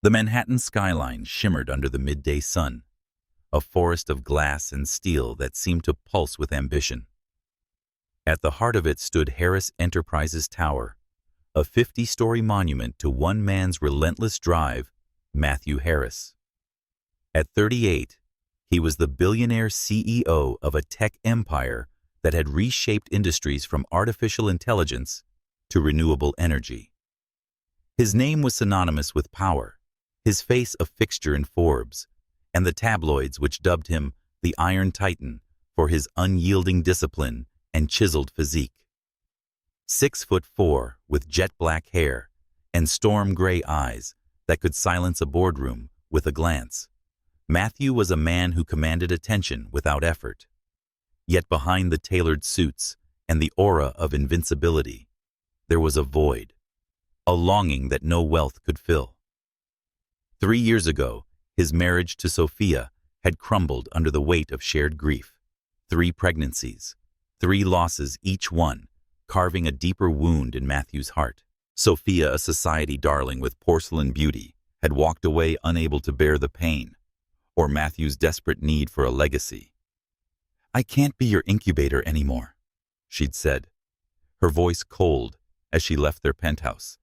The Manhattan skyline shimmered under the midday sun, a forest of glass and steel that seemed to pulse with ambition. At the heart of it stood Harris Enterprises Tower, a 50-story monument to one man's relentless drive, Matthew Harris. At 38, he was the billionaire CEO of a tech empire that had reshaped industries from artificial intelligence to renewable energy. His name was synonymous with power, his face a fixture in Forbes, and the tabloids which dubbed him the Iron Titan for his unyielding discipline and chiseled physique. 6'4", with jet-black hair and storm-gray eyes that could silence a boardroom with a glance, Matthew was a man who commanded attention without effort. Yet behind the tailored suits and the aura of invincibility, there was a void, a longing that no wealth could fill. 3 years ago, his marriage to Sophia had crumbled under the weight of shared grief. 3 pregnancies, 3 losses, each one carving a deeper wound in Matthew's heart. Sophia, a society darling with porcelain beauty, had walked away unable to bear the pain, or Matthew's desperate need for a legacy. "I can't be your incubator anymore," she'd said, her voice cold as she left their penthouse,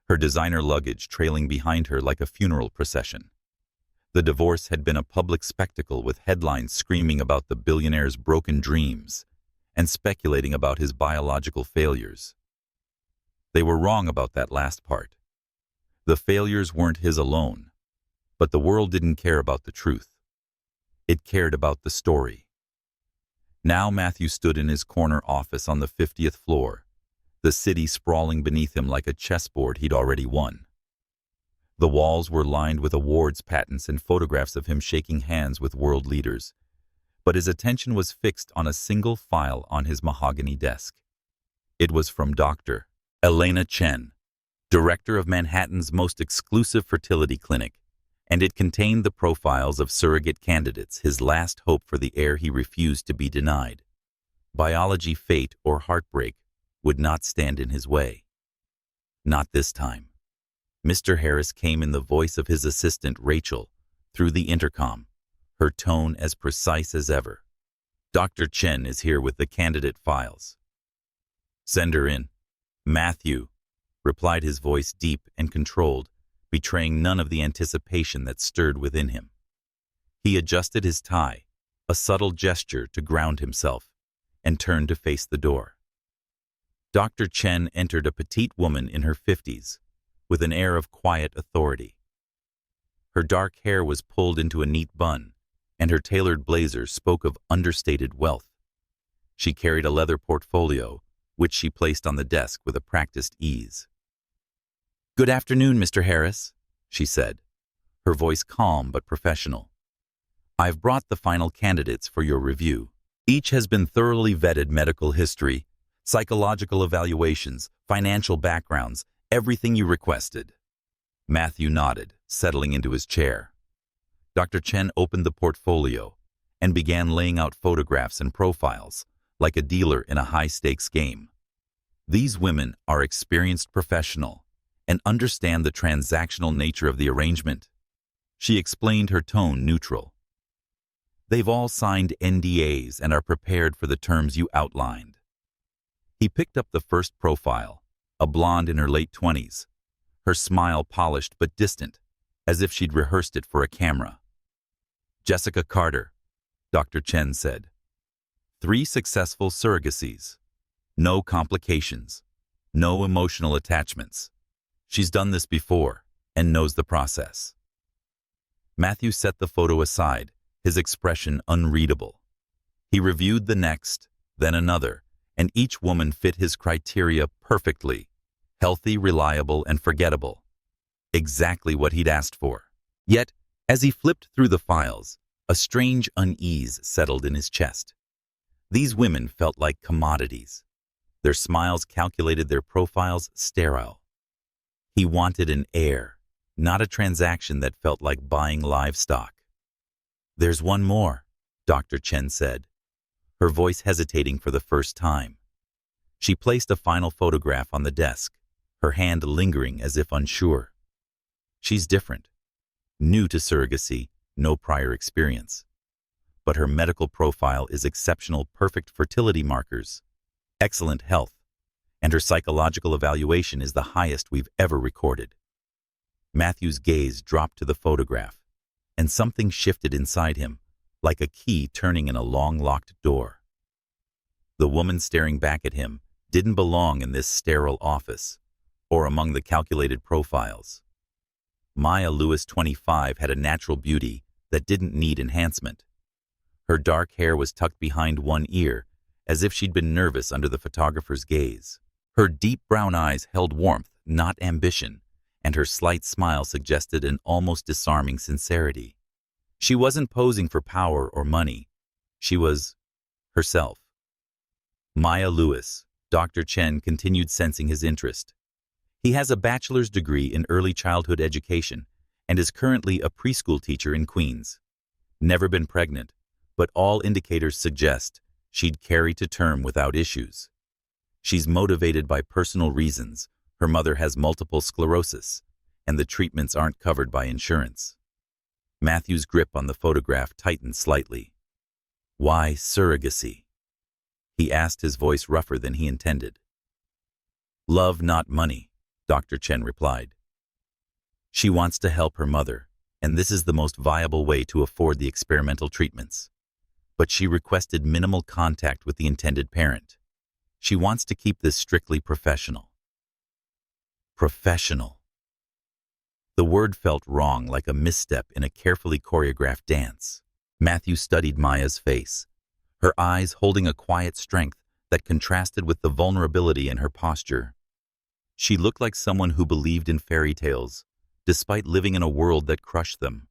her designer luggage trailing behind her like a funeral procession. The divorce had been a public spectacle, with headlines screaming about the billionaire's broken dreams and speculating about his biological failures. They were wrong about that last part. The failures weren't his alone, but the world didn't care about the truth. It cared about the story. Now Matthew stood in his corner office on the 50th floor, the city sprawling beneath him like a chessboard he'd already won. The walls were lined with awards patents and photographs of him shaking hands with world leaders, but his attention was fixed on a single file on his mahogany desk. It was from Dr. Elena Chen, director of Manhattan's most exclusive fertility clinic, and it contained the profiles of surrogate candidates, his last hope for the heir he refused to be denied. Biology, fate, or heartbreak would not stand in his way. Not this time. Mr. Harris came in the voice of his assistant, Rachel, through the intercom, her tone as precise as ever. "Dr. Chen is here with the candidate files." "Send her in." "Matthew," replied his voice, deep and controlled, betraying none of the anticipation that stirred within him. He adjusted his tie, a subtle gesture to ground himself, and turned to face the door. Dr. Chen entered, a petite woman in her 50s, with an air of quiet authority. Her dark hair was pulled into a neat bun, and her tailored blazer spoke of understated wealth. She carried a leather portfolio, which she placed on the desk with a practiced ease. "Good afternoon, Mr. Harris," she said, her voice calm but professional. "I've brought the final candidates for your review. Each has been thoroughly vetted: medical history, psychological evaluations, financial backgrounds, everything you requested." Matthew nodded, settling into his chair. Dr. Chen opened the portfolio and began laying out photographs and profiles, like a dealer in a high-stakes game. "These women are experienced professionals and understand the transactional nature of the arrangement," she explained, her tone neutral. "They've all signed NDAs and are prepared for the terms you outlined." He picked up the first profile, a blonde in her late 20s, her smile polished but distant, as if she'd rehearsed it for a camera. "Jessica Carter," Dr. Chen said. 3 successful surrogacies. No complications. No emotional attachments. She's done this before and knows the process. Matthew set the photo aside, his expression unreadable. He reviewed the next, then another, and each woman fit his criteria perfectly: healthy, reliable, and forgettable. Exactly what he'd asked for. Yet, as he flipped through the files, a strange unease settled in his chest. These women felt like commodities. Their smiles calculated, their profiles sterile. He wanted an heir, not a transaction that felt like buying livestock. "There's one more," Dr. Chen said, her voice hesitating for the first time. She placed a final photograph on the desk, her hand lingering as if unsure. "She's different," new to surrogacy, no prior experience. But her medical profile is exceptional, perfect fertility markers, excellent health, and her psychological evaluation is the highest we've ever recorded. Matthew's gaze dropped to the photograph, and something shifted inside him, like a key turning in a long-locked door. The woman staring back at him didn't belong in this sterile office, or among the calculated profiles. Maya Lewis, 25, had a natural beauty that didn't need enhancement. Her dark hair was tucked behind one ear, as if she'd been nervous under the photographer's gaze. Her deep brown eyes held warmth, not ambition, and her slight smile suggested an almost disarming sincerity. She wasn't posing for power or money. She was herself. Maya Lewis, Dr. Chen continued, sensing his interest. He has a bachelor's degree in early childhood education and is currently a preschool teacher in Queens. Never been pregnant, but all indicators suggest she'd carry to term without issues. She's motivated by personal reasons. Her mother has multiple sclerosis, and the treatments aren't covered by insurance. Matthew's grip on the photograph tightened slightly. Why surrogacy? He asked, his voice rougher than he intended. Love, not money, Dr. Chen replied. She wants to help her mother, and this is the most viable way to afford the experimental treatments. But she requested minimal contact with the intended parent. She wants to keep this strictly professional. Professional. The word felt wrong, like a misstep in a carefully choreographed dance. Matthew studied Maya's face, her eyes holding a quiet strength that contrasted with the vulnerability in her posture. She looked like someone who believed in fairy tales, despite living in a world that crushed them.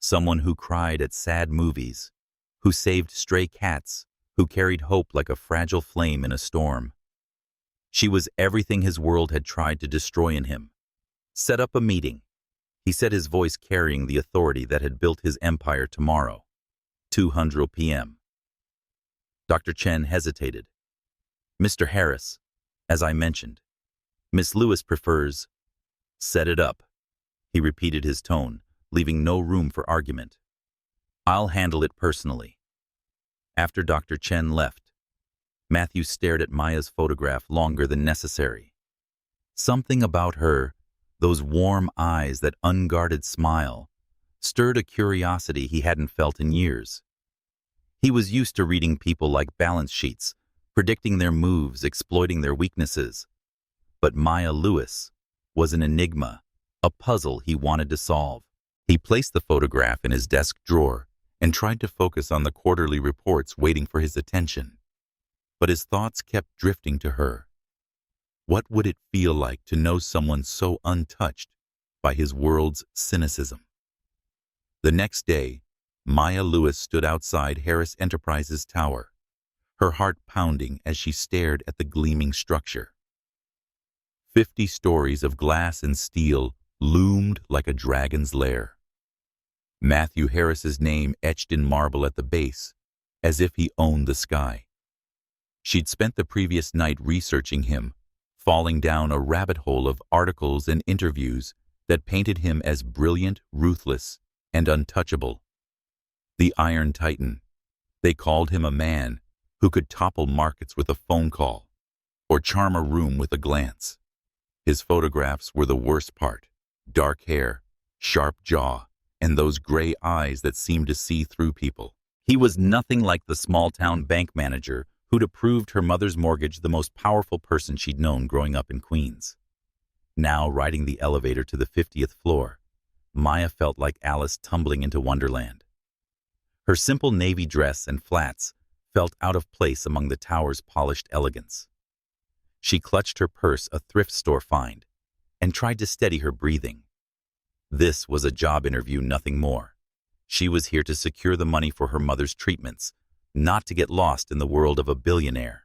Someone who cried at sad movies, who saved stray cats, who carried hope like a fragile flame in a storm. She was everything his world had tried to destroy in him. Set up a meeting, he said, his voice carrying the authority that had built his empire. Tomorrow, 2:00 p.m. Dr. Chen hesitated. Mr. Harris, as I mentioned, Miss Lewis prefers. Set it up, he repeated, his tone leaving no room for argument. I'll handle it personally. After Dr. Chen left, Matthew stared at Maya's photograph longer than necessary. Something about her, those warm eyes, that unguarded smile, stirred a curiosity he hadn't felt in years. He was used to reading people like balance sheets, predicting their moves, exploiting their weaknesses. But Maya Lewis was an enigma, a puzzle he wanted to solve. He placed the photograph in his desk drawer and tried to focus on the quarterly reports waiting for his attention. But his thoughts kept drifting to her. What would it feel like to know someone so untouched by his world's cynicism? The next day, Maya Lewis stood outside Harris Enterprises Tower, her heart pounding as she stared at the gleaming structure. 50 stories of glass and steel loomed like a dragon's lair. Matthew Harris's name etched in marble at the base, as if he owned the sky. She'd spent the previous night researching him, falling down a rabbit hole of articles and interviews that painted him as brilliant, ruthless, and untouchable. The Iron Titan. They called him a man who could topple markets with a phone call or charm a room with a glance. His photographs were the worst part. Dark hair, sharp jaw, and those gray eyes that seemed to see through people. He was nothing like the small-town bank manager who'd approved her mother's mortgage, the most powerful person she'd known growing up in Queens. Now, riding the elevator to the 50th floor, Maya felt like Alice tumbling into Wonderland. Her simple navy dress and flats felt out of place among the tower's polished elegance. She clutched her purse, a thrift store find, and tried to steady her breathing. This was a job interview, nothing more. She was here to secure the money for her mother's treatments, not to get lost in the world of a billionaire.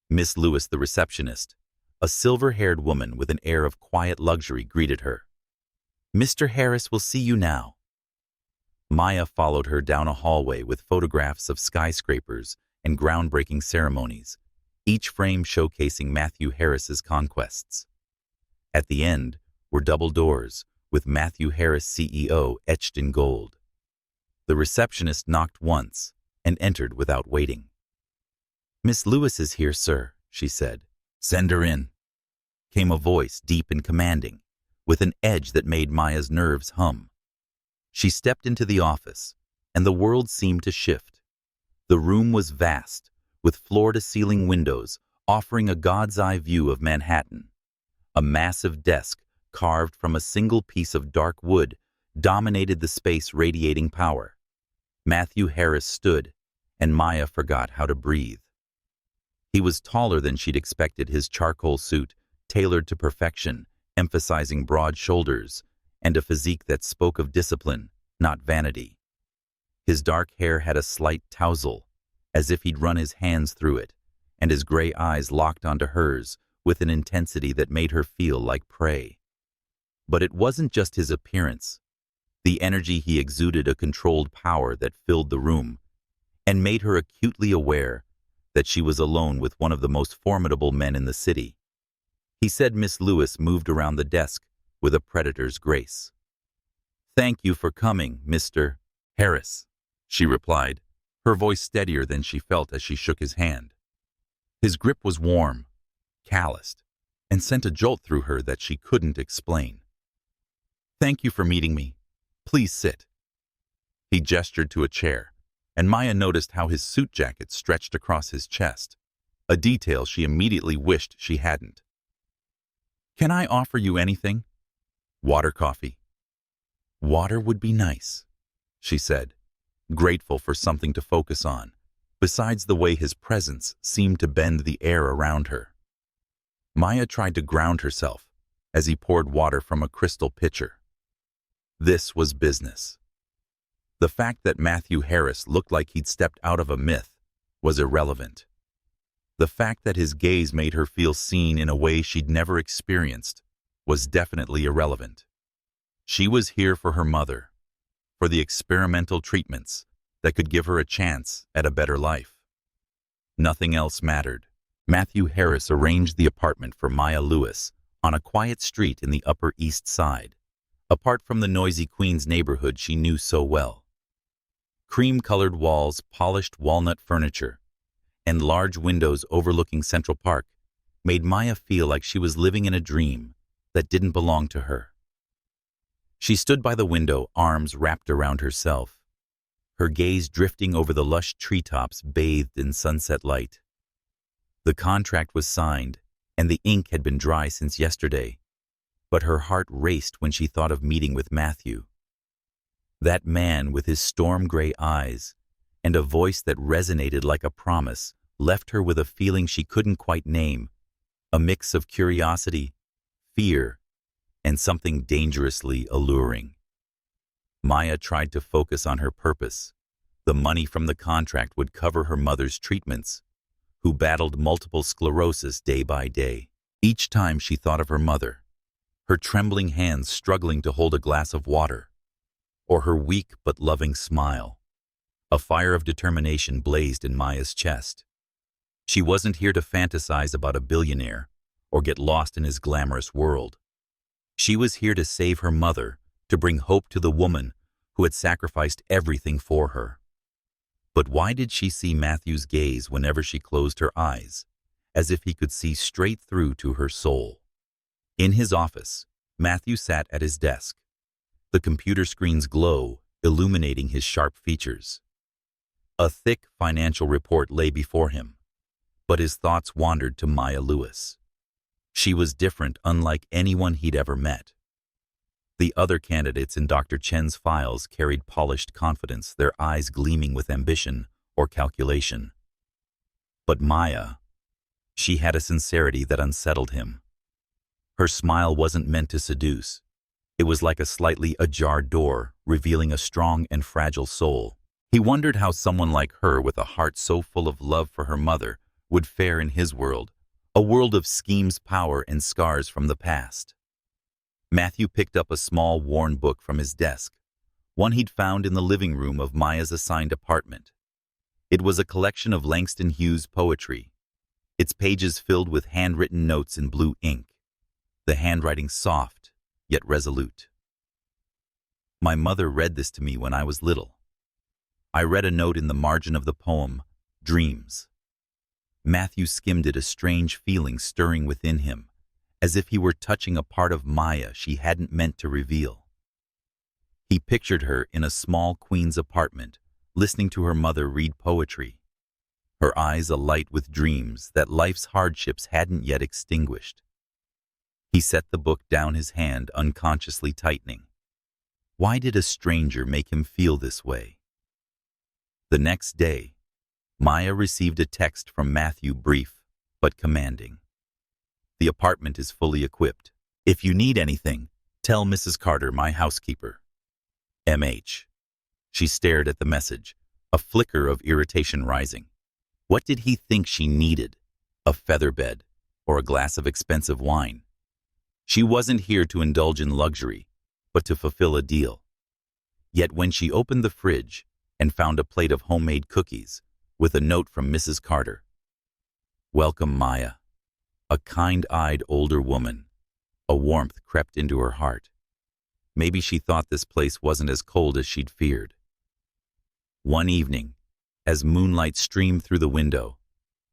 Miss Lewis, the receptionist, a silver-haired woman with an air of quiet luxury, greeted her. Mr. Harris will see you now. Maya followed her down a hallway with photographs of skyscrapers and groundbreaking ceremonies, each frame showcasing Matthew Harris's conquests. At the end were double doors, with Matthew Harris CEO etched in gold. The receptionist knocked once and entered without waiting. "Miss Lewis is here, sir," she said. "Send her in," came a voice deep and commanding, with an edge that made Maya's nerves hum. She stepped into the office, and the world seemed to shift. The room was vast, with floor-to-ceiling windows offering a god's-eye view of Manhattan. A massive desk, carved from a single piece of dark wood, dominated the space, radiating power. Matthew Harris stood, and Maya forgot how to breathe. He was taller than she'd expected, his charcoal suit tailored to perfection, emphasizing broad shoulders and a physique that spoke of discipline, not vanity. His dark hair had a slight tousle, as if he'd run his hands through it, and his gray eyes locked onto hers with an intensity that made her feel like prey. But it wasn't just his appearance. The energy he exuded, a controlled power that filled the room and made her acutely aware that she was alone with one of the most formidable men in the city. He said Miss Lewis moved around the desk with a predator's grace. "Thank you for coming, Mr. Harris," she replied, her voice steadier than she felt as she shook his hand. His grip was warm, calloused, and sent a jolt through her that she couldn't explain. "Thank you for meeting me. Please sit." He gestured to a chair, and Maya noticed how his suit jacket stretched across his chest, a detail she immediately wished she hadn't. "Can I offer you anything?" "Water, coffee." "Water would be nice," she said, grateful for something to focus on, besides the way his presence seemed to bend the air around her. Maya tried to ground herself as he poured water from a crystal pitcher. This was business. The fact that Matthew Harris looked like he'd stepped out of a myth was irrelevant. The fact that his gaze made her feel seen in a way she'd never experienced was definitely irrelevant. She was here for her mother, for the experimental treatments that could give her a chance at a better life. Nothing else mattered. Matthew Harris arranged the apartment for Maya Lewis on a quiet street in the Upper East Side, apart from the noisy Queens neighborhood she knew so well. Cream-colored walls, polished walnut furniture, and large windows overlooking Central Park made Maya feel like she was living in a dream that didn't belong to her. She stood by the window, arms wrapped around herself, her gaze drifting over the lush treetops bathed in sunset light. The contract was signed, and the ink had been dry since yesterday, but her heart raced when she thought of meeting with Matthew. That man with his storm-gray eyes and a voice that resonated like a promise left her with a feeling she couldn't quite name, a mix of curiosity, fear, and something dangerously alluring. Maya tried to focus on her purpose. The money from the contract would cover her mother's treatments, who battled multiple sclerosis day by day. Each time she thought of her mother, her trembling hands struggling to hold a glass of water, or her weak but loving smile, a fire of determination blazed in Maya's chest. She wasn't here to fantasize about a billionaire or get lost in his glamorous world. She was here to save her mother, to bring hope to the woman who had sacrificed everything for her. But why did she see Matthew's gaze whenever she closed her eyes, as if he could see straight through to her soul? In his office, Matthew sat at his desk, the computer screen's glow illuminating his sharp features. A thick financial report lay before him, but his thoughts wandered to Maya Lewis. She was different, unlike anyone he'd ever met. The other candidates in Dr. Chen's files carried polished confidence, their eyes gleaming with ambition or calculation. But Maya, she had a sincerity that unsettled him. Her smile wasn't meant to seduce. It was like a slightly ajar door, revealing a strong and fragile soul. He wondered how someone like her, with a heart so full of love for her mother, would fare in his world, a world of schemes, power, and scars from the past. Matthew picked up a small, worn book from his desk, one he'd found in the living room of Maya's assigned apartment. It was a collection of Langston Hughes poetry, its pages filled with handwritten notes in blue ink, the handwriting soft, yet resolute. My mother read this to me when I was little. I read a note in the margin of the poem, Dreams. Matthew skimmed it, a strange feeling stirring within him, as if he were touching a part of Maya she hadn't meant to reveal. He pictured her in a small Queens apartment, listening to her mother read poetry, her eyes alight with dreams that life's hardships hadn't yet extinguished. He set the book down, his hand unconsciously tightening. Why did a stranger make him feel this way? The next day, Maya received a text from Matthew, brief but commanding. The apartment is fully equipped. If you need anything, tell Mrs. Carter, my housekeeper. M.H. She stared at the message, a flicker of irritation rising. What did he think she needed? A feather bed or a glass of expensive wine? She wasn't here to indulge in luxury, but to fulfill a deal. Yet when she opened the fridge and found a plate of homemade cookies with a note from Mrs. Carter. Welcome, Maya. A kind-eyed older woman. A warmth crept into her heart. Maybe she thought this place wasn't as cold as she'd feared. One evening, as moonlight streamed through the window,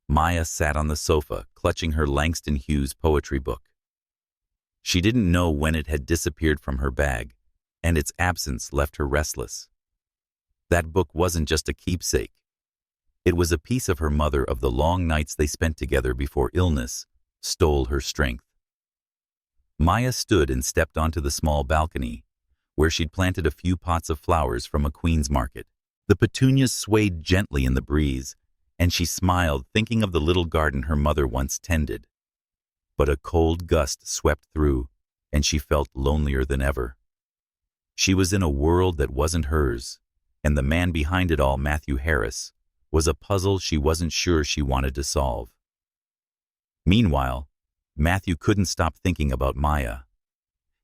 Maya sat on the sofa, clutching her Langston Hughes poetry book. She didn't know when it had disappeared from her bag, and its absence left her restless. That book wasn't just a keepsake. It was a piece of her mother, of the long nights they spent together before illness stole her strength. Maya stood and stepped onto the small balcony, where she'd planted a few pots of flowers from a Queen's market. The petunias swayed gently in the breeze, and she smiled, thinking of the little garden her mother once tended. But a cold gust swept through, and she felt lonelier than ever. She was in a world that wasn't hers, and the man behind it all, Matthew Harris, was a puzzle she wasn't sure she wanted to solve. Meanwhile, Matthew couldn't stop thinking about Maya.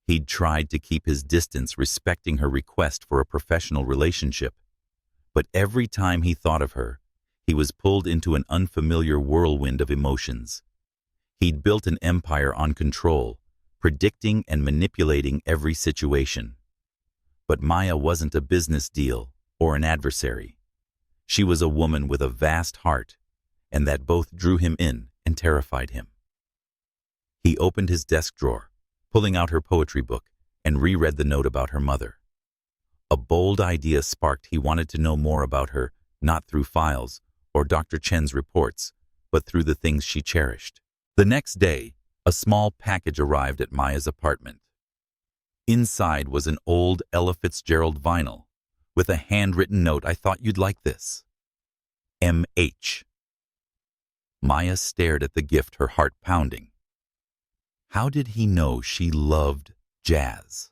He'd tried to keep his distance, respecting her request for a professional relationship. But every time he thought of her, he was pulled into an unfamiliar whirlwind of emotions. He'd built an empire on control, predicting and manipulating every situation. But Maya wasn't a business deal or an adversary. She was a woman with a vast heart, and that both drew him in and terrified him. He opened his desk drawer, pulling out her poetry book, and reread the note about her mother. A bold idea sparked. He wanted to know more about her, not through files or Dr. Chen's reports, but through the things she cherished. The next day, a small package arrived at Maya's apartment. Inside was an old Ella Fitzgerald vinyl with a handwritten note. I thought you'd like this. M.H. Maya stared at the gift, her heart pounding. How did he know she loved jazz?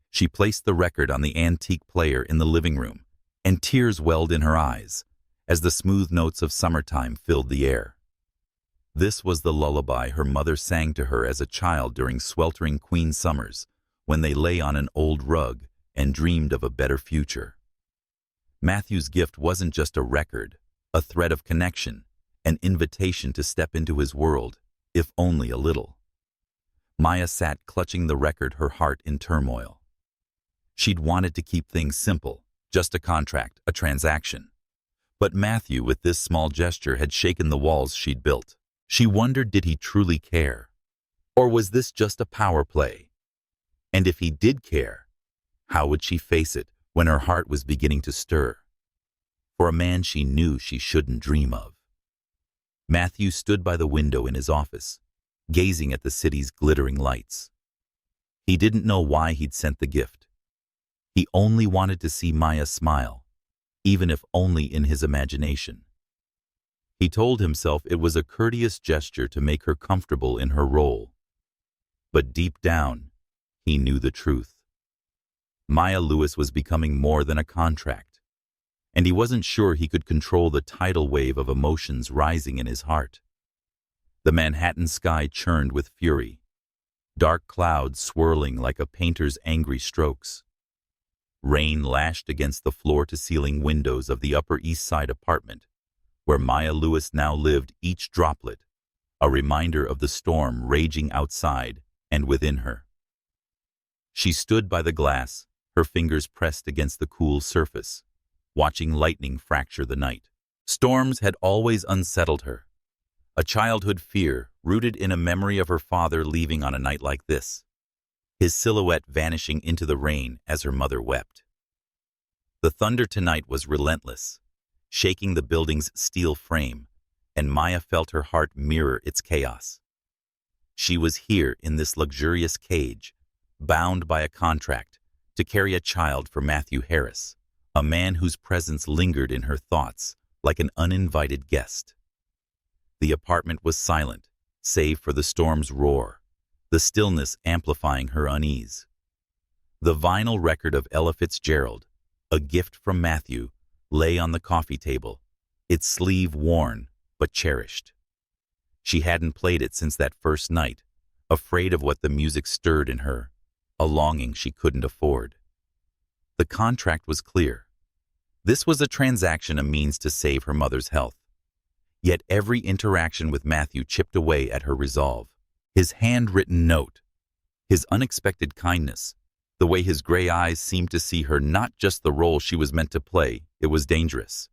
She placed the record on the antique player in the living room, and tears welled in her eyes as the smooth notes of summertime filled the air. This was the lullaby her mother sang to her as a child during sweltering Queen summers, when they lay on an old rug and dreamed of a better future. Matthew's gift wasn't just a record, a thread of connection, an invitation to step into his world, if only a little. Maya sat clutching the record, her heart in turmoil. She'd wanted to keep things simple, just a contract, a transaction. But Matthew, with this small gesture, had shaken the walls she'd built. She wondered, did he truly care? Or was this just a power play? And if he did care, how would she face it when her heart was beginning to stir? For a man she knew she shouldn't dream of. Matthew stood by the window in his office, gazing at the city's glittering lights. He didn't know why he'd sent the gift. He only wanted to see Maya smile, even if only in his imagination. He told himself it was a courteous gesture to make her comfortable in her role. But deep down, he knew the truth. Maya Lewis was becoming more than a contract, and he wasn't sure he could control the tidal wave of emotions rising in his heart. The Manhattan sky churned with fury, dark clouds swirling like a painter's angry strokes. Rain lashed against the floor-to-ceiling windows of the Upper East Side apartment, where Maya Lewis now lived, each droplet a reminder of the storm raging outside and within her. She stood by the glass, her fingers pressed against the cool surface, watching lightning fracture the night. Storms had always unsettled her, a childhood fear rooted in a memory of her father leaving on a night like this, his silhouette vanishing into the rain as her mother wept. The thunder tonight was relentless, shaking the building's steel frame, and Maya felt her heart mirror its chaos. She was here in this luxurious cage, bound by a contract to carry a child for Matthew Harris, a man whose presence lingered in her thoughts like an uninvited guest. The apartment was silent, save for the storm's roar, the stillness amplifying her unease. The vinyl record of Ella Fitzgerald, a gift from Matthew, lay on the coffee table, its sleeve worn but cherished. She hadn't played it since that first night, afraid of what the music stirred in her, a longing she couldn't afford. The contract was clear. This was a transaction, a means to save her mother's health. Yet every interaction with Matthew chipped away at her resolve. His handwritten note, his unexpected kindness, the way his gray eyes seemed to see her not just the role she was meant to play, it was dangerous.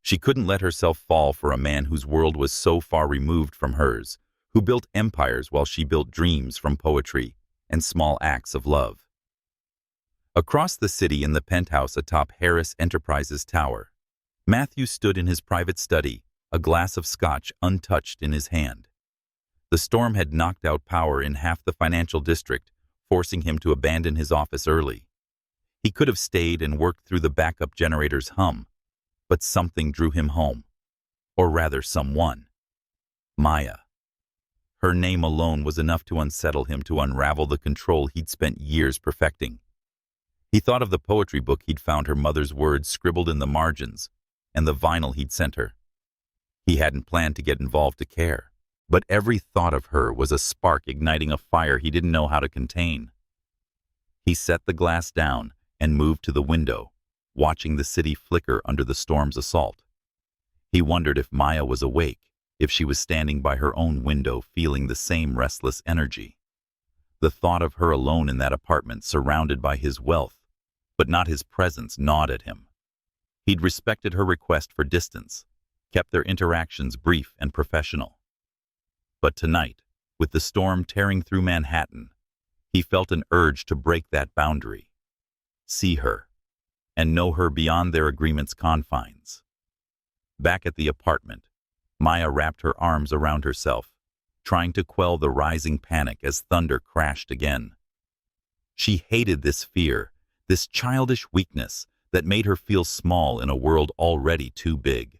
She couldn't let herself fall for a man whose world was so far removed from hers, who built empires while she built dreams from poetry and small acts of love. Across the city in the penthouse atop Harris Enterprises Tower, Matthew stood in his private study, a glass of scotch untouched in his hand. The storm had knocked out power in half the financial district, forcing him to abandon his office early. He could have stayed and worked through the backup generator's hum, but something drew him home. Or rather, someone. Maya. Her name alone was enough to unsettle him, to unravel the control he'd spent years perfecting. He thought of the poetry book he'd found her mother's words scribbled in the margins, and the vinyl he'd sent her. He hadn't planned to get involved to care, but every thought of her was a spark igniting a fire he didn't know how to contain. He set the glass down and moved to the window, watching the city flicker under the storm's assault. He wondered if Maya was awake, if she was standing by her own window feeling the same restless energy. The thought of her alone in that apartment, surrounded by his wealth, but not his presence, gnawed at him. He'd respected her request for distance, kept their interactions brief and professional. But tonight, with the storm tearing through Manhattan, he felt an urge to break that boundary, see her, and know her beyond their agreement's confines. Back at the apartment, Maya wrapped her arms around herself, trying to quell the rising panic as thunder crashed again. She hated this fear, this childish weakness that made her feel small in a world already too big.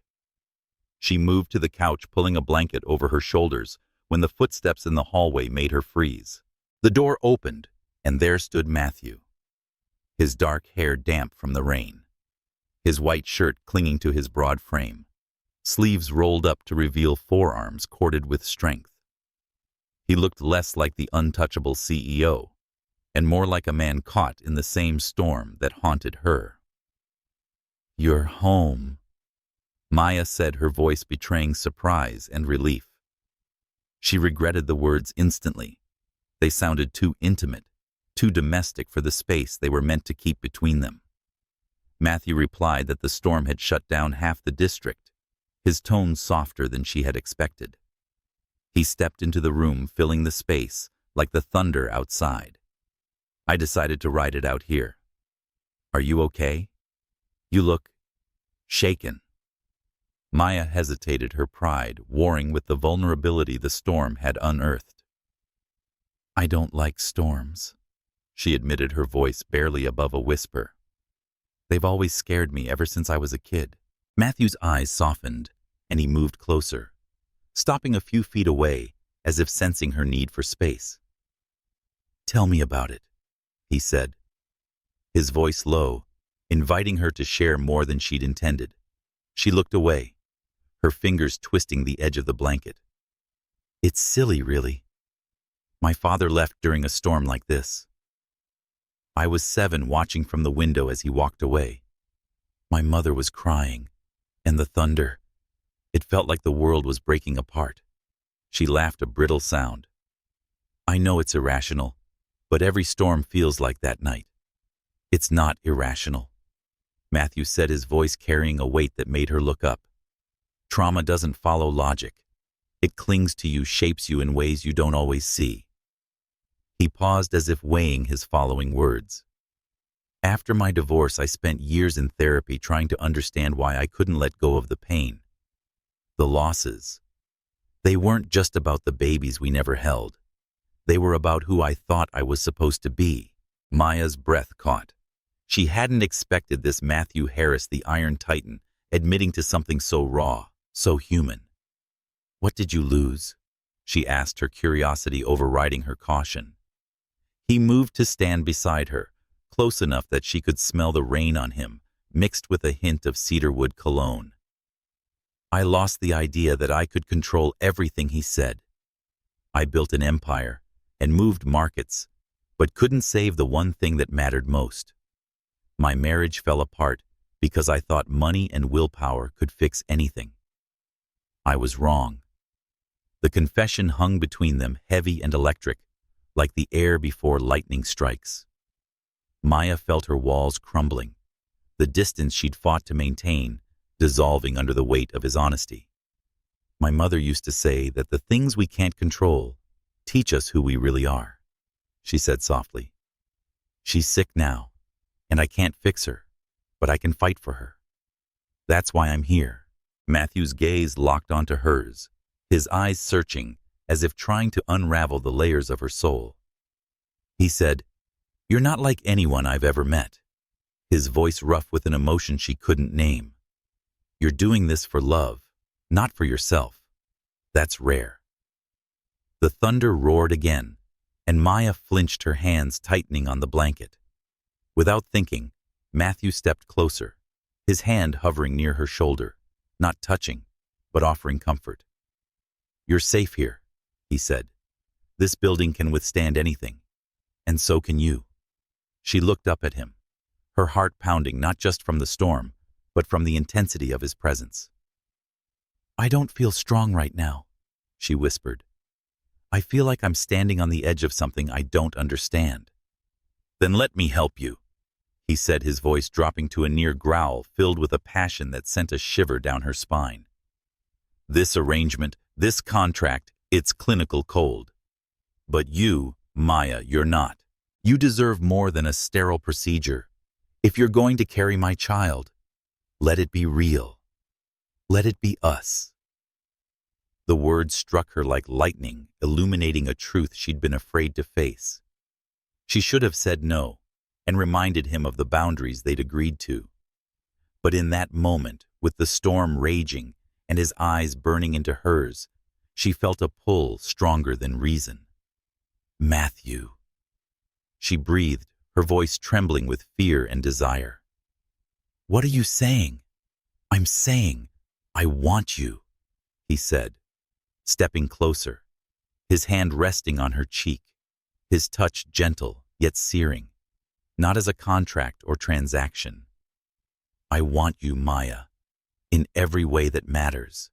She moved to the couch, pulling a blanket over her shoulders, when the footsteps in the hallway made her freeze. The door opened, and there stood Matthew, his dark hair damp from the rain, his white shirt clinging to his broad frame, sleeves rolled up to reveal forearms corded with strength. He looked less like the untouchable CEO, and more like a man caught in the same storm that haunted her. "You're home," Maya said, her voice betraying surprise and relief. She regretted the words instantly. They sounded too intimate, too domestic for the space they were meant to keep between them. Matthew replied that the storm had shut down half the district, his tone softer than she had expected. He stepped into the room, filling the space like the thunder outside. "I decided to ride it out here. Are you okay? You look shaken." Maya hesitated, her pride warring with the vulnerability the storm had unearthed. "I don't like storms," she admitted, her voice barely above a whisper. "They've always scared me ever since I was a kid." Matthew's eyes softened, and he moved closer, stopping a few feet away as if sensing her need for space. "Tell me about it," he said, his voice low, inviting her to share more than she'd intended. She looked away, her fingers twisting the edge of the blanket. "It's silly, really. My father left during a storm like this. I was 7, watching from the window as he walked away. My mother was crying, and the thunder. It felt like the world was breaking apart." She laughed, a brittle sound. "I know it's irrational, but every storm feels like that night. It's not irrational, Matthew said, his voice carrying a weight that made her look up. Trauma doesn't follow logic. It clings to you, shapes you in ways you don't always see. He paused as if weighing his following words. After my divorce, I spent years in therapy trying to understand why I couldn't let go of the pain. The losses. They weren't just about the babies we never held. They were about who I thought I was supposed to be. Maya's breath caught. She hadn't expected this Matthew Harris, the Iron Titan, admitting to something so raw, so human. What did you lose? She asked, her curiosity overriding her caution. He moved to stand beside her, close enough that she could smell the rain on him, mixed with a hint of cedarwood cologne. I lost the idea that I could control everything, he said. I built an empire and moved markets, but couldn't save the one thing that mattered most. My marriage fell apart because I thought money and willpower could fix anything. I was wrong. The confession hung between them, heavy and electric, like the air before lightning strikes. Maya felt her walls crumbling, the distance she'd fought to maintain dissolving under the weight of his honesty. My mother used to say that the things we can't control teach us who we really are, she said softly. She's sick now, and I can't fix her, but I can fight for her. That's why I'm here. Matthew's gaze locked onto hers, his eyes searching, as if trying to unravel the layers of her soul. He said, "You're not like anyone I've ever met," his voice rough with an emotion she couldn't name. "You're doing this for love, not for yourself. That's rare." The thunder roared again, and Maya flinched, her hands tightening on the blanket. Without thinking, Matthew stepped closer, his hand hovering near her shoulder, not touching, but offering comfort. "You're safe here," he said. "This building can withstand anything, and so can you." She looked up at him, her heart pounding not just from the storm, but from the intensity of his presence. "I don't feel strong right now," she whispered. "I feel like I'm standing on the edge of something I don't understand." "Then let me help you," he said, his voice dropping to a near growl filled with a passion that sent a shiver down her spine. "This arrangement, this contract, it's clinical cold. But you, Maya, you're not. You deserve more than a sterile procedure. If you're going to carry my child, let it be real. Let it be us." The words struck her like lightning, illuminating a truth she'd been afraid to face. She should have said no, and reminded him of the boundaries they'd agreed to. But in that moment, with the storm raging and his eyes burning into hers, she felt a pull stronger than reason. "Matthew." She breathed, her voice trembling with fear and desire. "What are you saying?" "I'm saying, I want you," he said, stepping closer, his hand resting on her cheek, his touch gentle yet searing, not as a contract or transaction. "I want you, Maya, in every way that matters."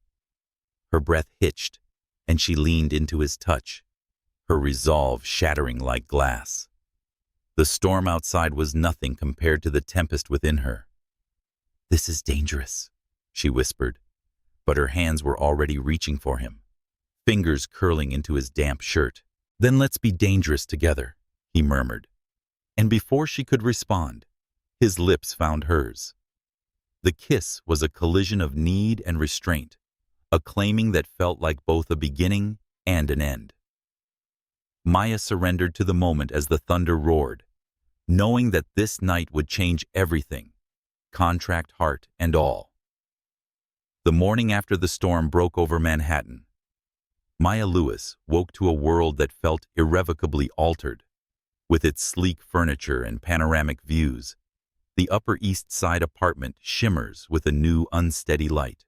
Her breath hitched, and she leaned into his touch, her resolve shattering like glass. The storm outside was nothing compared to the tempest within her. "This is dangerous," she whispered, but her hands were already reaching for him, fingers curling into his damp shirt. "Then let's be dangerous together," he murmured. And before she could respond, his lips found hers. The kiss was a collision of need and restraint, a claiming that felt like both a beginning and an end. Maya surrendered to the moment as the thunder roared, knowing that this night would change everything, contract, heart, and all. The morning after the storm broke over Manhattan, Maya Lewis woke to a world that felt irrevocably altered. With its sleek furniture and panoramic views, the Upper East Side apartment shimmers with a new, unsteady light.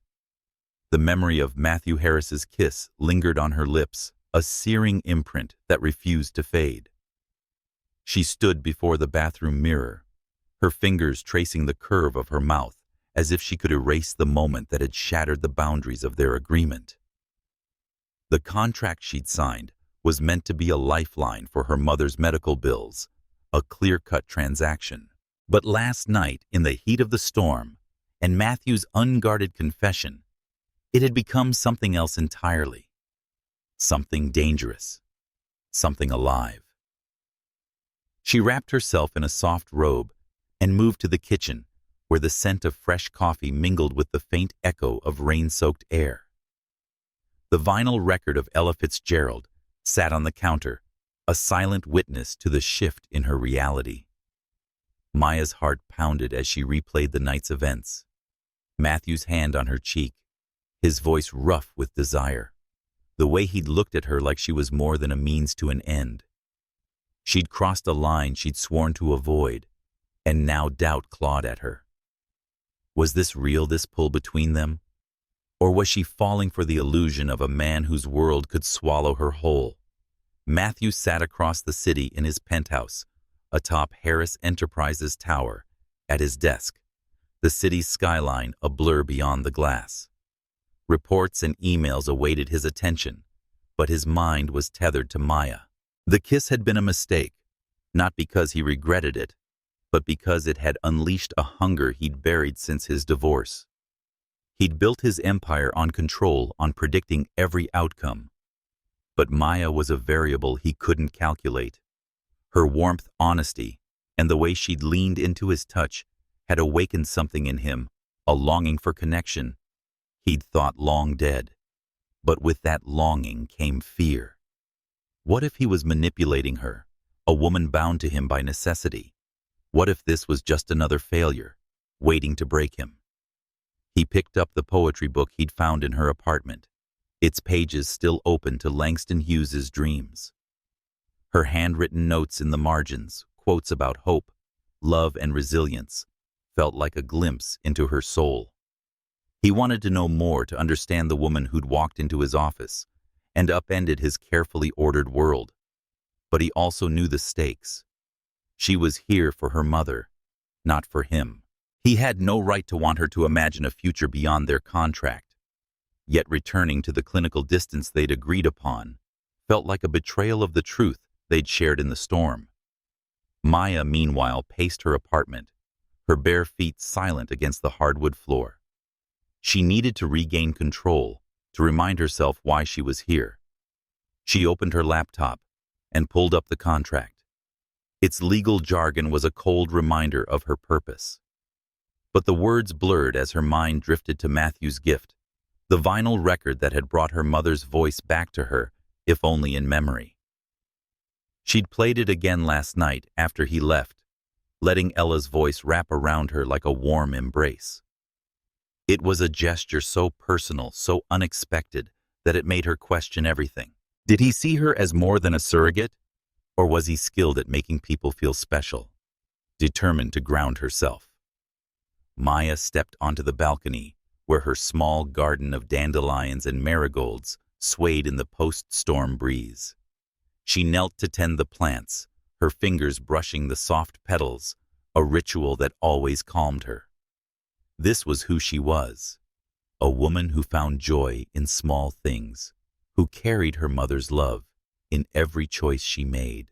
The memory of Matthew Harris's kiss lingered on her lips, a searing imprint that refused to fade. She stood before the bathroom mirror, her fingers tracing the curve of her mouth, as if she could erase the moment that had shattered the boundaries of their agreement. The contract she'd signed was meant to be a lifeline for her mother's medical bills, a clear-cut transaction. But last night, in the heat of the storm, and Matthew's unguarded confession, it had become something else entirely. Something dangerous. Something alive. She wrapped herself in a soft robe and moved to the kitchen, where the scent of fresh coffee mingled with the faint echo of rain-soaked air. The vinyl record of Ella Fitzgerald sat on the counter, a silent witness to the shift in her reality. Maya's heart pounded as she replayed the night's events. Matthew's hand on her cheek, his voice rough with desire, the way he'd looked at her like she was more than a means to an end. She'd crossed a line she'd sworn to avoid, and now doubt clawed at her. Was this real, this pull between them? Or was she falling for the illusion of a man whose world could swallow her whole? Matthew sat across the city in his penthouse, atop Harris Enterprises Tower, at his desk, the city's skyline a blur beyond the glass. Reports and emails awaited his attention, but his mind was tethered to Maya. The kiss had been a mistake, not because he regretted it, but because it had unleashed a hunger he'd buried since his divorce. He'd built his empire on control, on predicting every outcome. But Maya was a variable he couldn't calculate. Her warmth, honesty, and the way she'd leaned into his touch had awakened something in him, a longing for connection he'd thought long dead. But with that longing came fear. What if he was manipulating her, a woman bound to him by necessity? What if this was just another failure, waiting to break him? He picked up the poetry book he'd found in her apartment, its pages still open to Langston Hughes's dreams. Her handwritten notes in the margins, quotes about hope, love, and resilience, felt like a glimpse into her soul. He wanted to know more, to understand the woman who'd walked into his office and upended his carefully ordered world. But he also knew the stakes. She was here for her mother, not for him. He had no right to want her to imagine a future beyond their contract. Yet returning to the clinical distance they'd agreed upon felt like a betrayal of the truth they'd shared in the storm. Maya, meanwhile, paced her apartment, her bare feet silent against the hardwood floor. She needed to regain control, to remind herself why she was here. She opened her laptop and pulled up the contract. Its legal jargon was a cold reminder of her purpose. But the words blurred as her mind drifted to Matthew's gift, the vinyl record that had brought her mother's voice back to her, if only in memory. She'd played it again last night after he left, letting Ella's voice wrap around her like a warm embrace. It was a gesture so personal, so unexpected, that it made her question everything. Did he see her as more than a surrogate? Or was he skilled at making people feel special, determined to ground herself? Maya stepped onto the balcony, where her small garden of dandelions and marigolds swayed in the post-storm breeze. She knelt to tend the plants, her fingers brushing the soft petals, a ritual that always calmed her. This was who she was, a woman who found joy in small things, who carried her mother's love in every choice she made.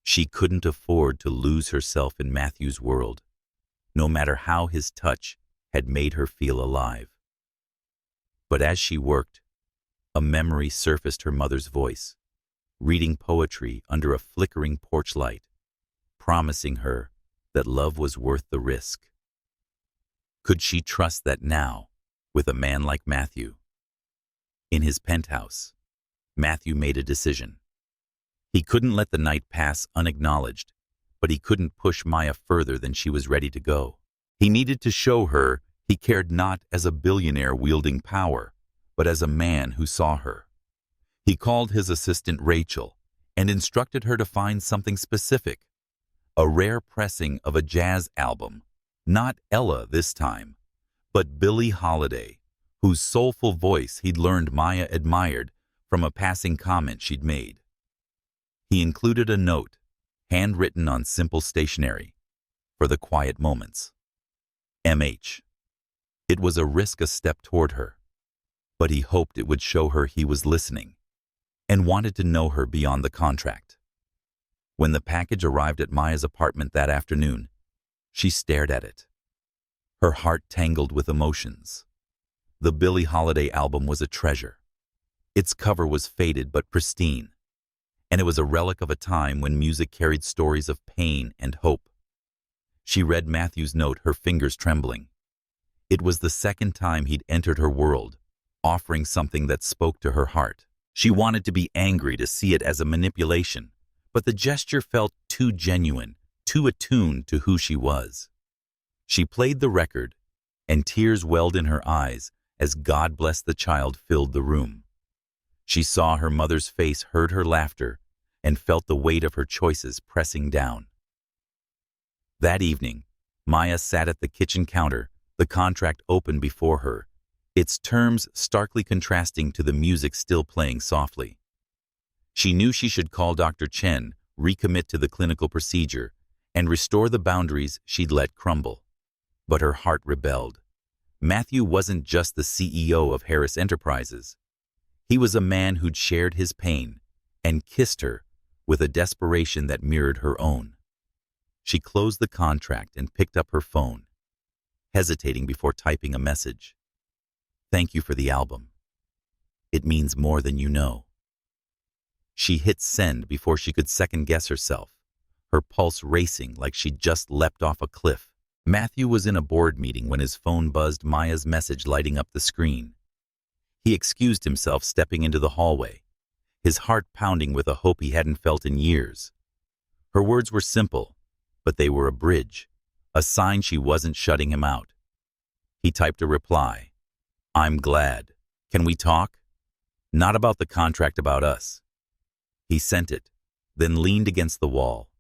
She couldn't afford to lose herself in Matthew's world, no matter how his touch had made her feel alive. But as she worked, a memory surfaced, her mother's voice, reading poetry under a flickering porch light, promising her that love was worth the risk. Could she trust that now, with a man like Matthew? In his penthouse, Matthew made a decision. He couldn't let the night pass unacknowledged, but he couldn't push Maya further than she was ready to go. He needed to show her he cared, not as a billionaire wielding power, but as a man who saw her. He called his assistant Rachel and instructed her to find something specific, a rare pressing of a jazz album, not Ella this time, but Billie Holiday, whose soulful voice he'd learned Maya admired from a passing comment she'd made. He included a note, handwritten on simple stationery, for the quiet moments. M.H. It was a risk, a step toward her, but he hoped it would show her he was listening and wanted to know her beyond the contract. When the package arrived at Maya's apartment that afternoon, She stared at it, her heart tangled with emotions. The Billie Holiday album was a treasure. Its cover was faded but pristine, and it was a relic of a time when music carried stories of pain and hope. She read Matthew's note, her fingers trembling. It was the second time he'd entered her world, offering something that spoke to her heart. She wanted to be angry, to see it as a manipulation, but the gesture felt too genuine, too attuned to who she was. She played the record, and tears welled in her eyes as God Bless the Child filled the room. She saw her mother's face, heard her laughter, and felt the weight of her choices pressing down. That evening, Maya sat at the kitchen counter, the contract open before her, its terms starkly contrasting to the music still playing softly. She knew she should call Dr. Chen, recommit to the clinical procedure, and restore the boundaries she'd let crumble. But her heart rebelled. Matthew wasn't just the CEO of Harris Enterprises. He was a man who'd shared his pain and kissed her with a desperation that mirrored her own. She closed the contract and picked up her phone, hesitating before typing a message. "Thank you for the album. It means more than you know." She hit send before she could second-guess herself, her pulse racing like she'd just leapt off a cliff. Matthew was in a board meeting when his phone buzzed, Maya's message lighting up the screen. He excused himself, stepping into the hallway, his heart pounding with a hope he hadn't felt in years. Her words were simple, but they were a bridge, a sign she wasn't shutting him out. He typed a reply. "I'm glad. Can we talk? Not about the contract, about us." He sent it, then leaned against the wall,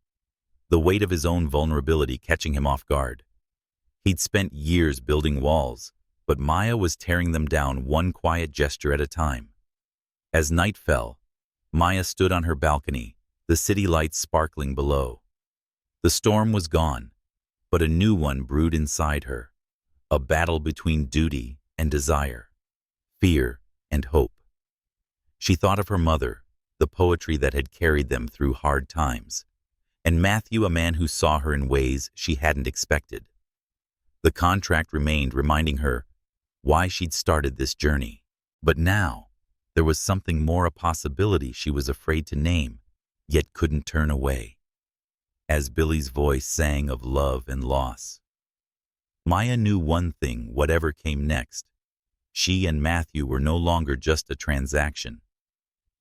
the weight of his own vulnerability catching him off guard. He'd spent years building walls, but Maya was tearing them down one quiet gesture at a time. As night fell, Maya stood on her balcony, the city lights sparkling below. The storm was gone, but a new one brewed inside her, a battle between duty and desire, fear and hope. She thought of her mother, the poetry that had carried them through hard times, and Matthew, a man who saw her in ways she hadn't expected. The contract remained, reminding her why she'd started this journey. But now, there was something more, a possibility she was afraid to name, yet couldn't turn away. As Billie's voice sang of love and loss, Maya knew one thing: whatever came next, she and Matthew were no longer just a transaction.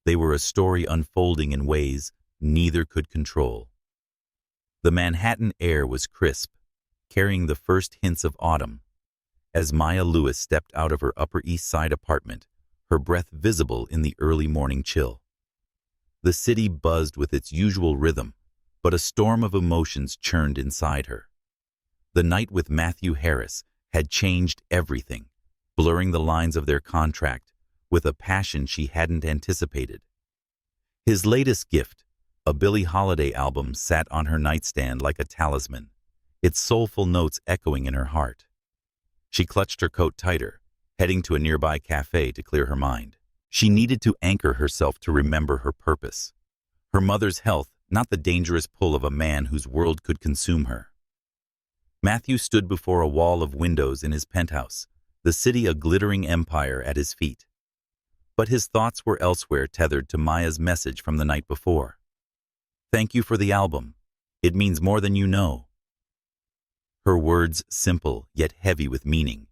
They were a story unfolding in ways neither could control. The Manhattan air was crisp, carrying the first hints of autumn. As Maya Lewis stepped out of her Upper East Side apartment, her breath visible in the early morning chill. The city buzzed with its usual rhythm, but a storm of emotions churned inside her. The night with Matthew Harris had changed everything, blurring the lines of their contract with a passion she hadn't anticipated. His latest gift, a Billie Holiday album, sat on her nightstand like a talisman, its soulful notes echoing in her heart. She clutched her coat tighter, heading to a nearby cafe to clear her mind. She needed to anchor herself, to remember her purpose. Her mother's health, not the dangerous pull of a man whose world could consume her. Matthew stood before a wall of windows in his penthouse, the city a glittering empire at his feet. But his thoughts were elsewhere, tethered to Maya's message from the night before. "Thank you for the album. It means more than you know." Her words, simple yet heavy with meaning,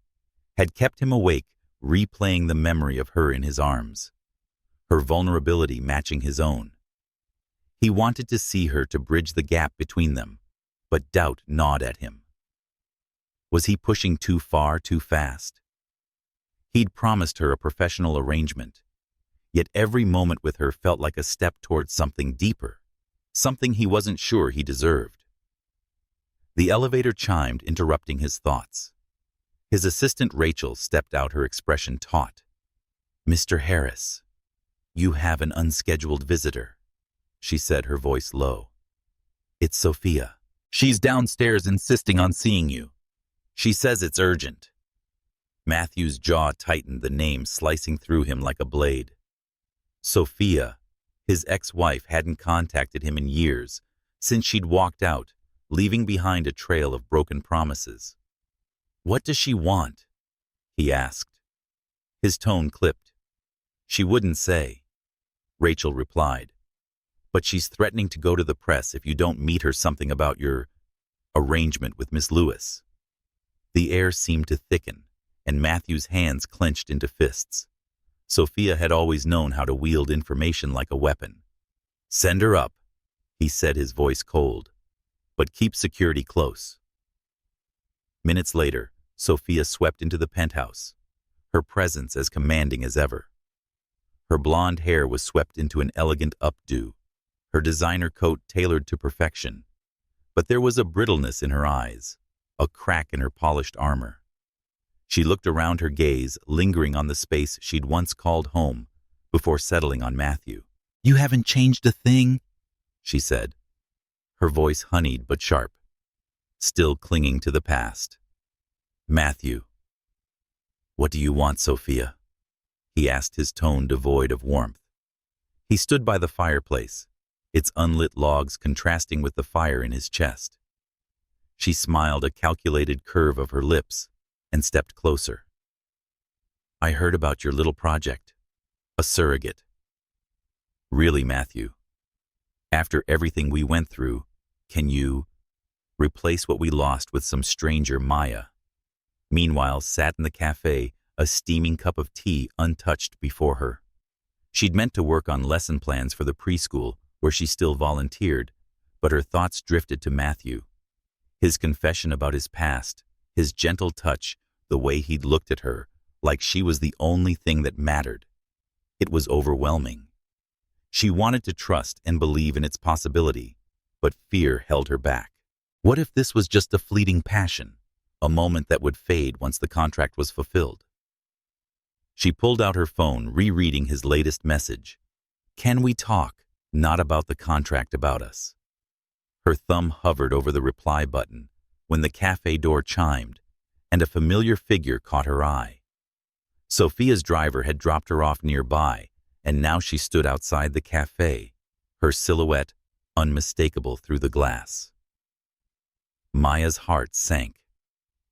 had kept him awake, replaying the memory of her in his arms, her vulnerability matching his own. He wanted to see her, to bridge the gap between them, but doubt gnawed at him. Was he pushing too far, too fast? He'd promised her a professional arrangement, yet every moment with her felt like a step towards something deeper, something he wasn't sure he deserved. The elevator chimed, interrupting his thoughts. His assistant Rachel stepped out, her expression taut. "Mr. Harris, you have an unscheduled visitor," she said, her voice low. "It's Sophia. She's downstairs insisting on seeing you. She says it's urgent." Matthew's jaw tightened, the name slicing through him like a blade. Sophia, his ex-wife, hadn't contacted him in years, since she'd walked out, leaving behind a trail of broken promises. "What does she want?" he asked. His tone clipped. "She wouldn't say," Rachel replied. "But she's threatening to go to the press if you don't meet her something about your arrangement with Miss Lewis." The air seemed to thicken, and Matthew's hands clenched into fists. Sophia had always known how to wield information like a weapon. "Send her up," he said, his voice cold. "But keep security close." Minutes later, Sophia swept into the penthouse, her presence as commanding as ever. Her blonde hair was swept into an elegant updo, her designer coat tailored to perfection. But there was a brittleness in her eyes, a crack in her polished armor. She looked around, her gaze lingering on the space she'd once called home, before settling on Matthew. "You haven't changed a thing," she said, her voice honeyed but sharp, still clinging to the past. "Matthew." "What do you want, Sophia?" he asked, his tone devoid of warmth. He stood by the fireplace, its unlit logs contrasting with the fire in his chest. She smiled, a calculated curve of her lips, and stepped closer. "I heard about your little project, a surrogate." "Really, Matthew? After everything we went through, can you replace what we lost with some stranger Maya?" Meanwhile, sat in the cafe, a steaming cup of tea untouched before her. She'd meant to work on lesson plans for the preschool, where she still volunteered, but her thoughts drifted to Matthew. His confession about his past, his gentle touch, the way he'd looked at her, like she was the only thing that mattered. It was overwhelming. She wanted to trust and believe in its possibility, but fear held her back. What if this was just a fleeting passion, a moment that would fade once the contract was fulfilled? She pulled out her phone, rereading his latest message. "Can we talk? Not about the contract, about us." Her thumb hovered over the reply button when the cafe door chimed, and a familiar figure caught her eye. Sophia's driver had dropped her off nearby, and now she stood outside the cafe, her silhouette unmistakable through the glass. Maya's heart sank.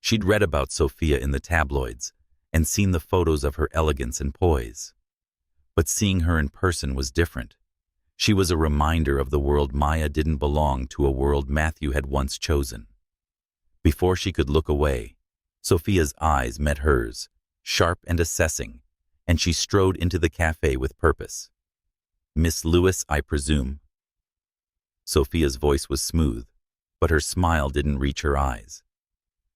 She'd read about Sophia in the tabloids and seen the photos of her elegance and poise. But seeing her in person was different. She was a reminder of the world Maya didn't belong to, a world Matthew had once chosen. Before she could look away, Sophia's eyes met hers, sharp and assessing, and she strode into the cafe with purpose. "Miss Lewis, I presume?" Sophia's voice was smooth, but her smile didn't reach her eyes.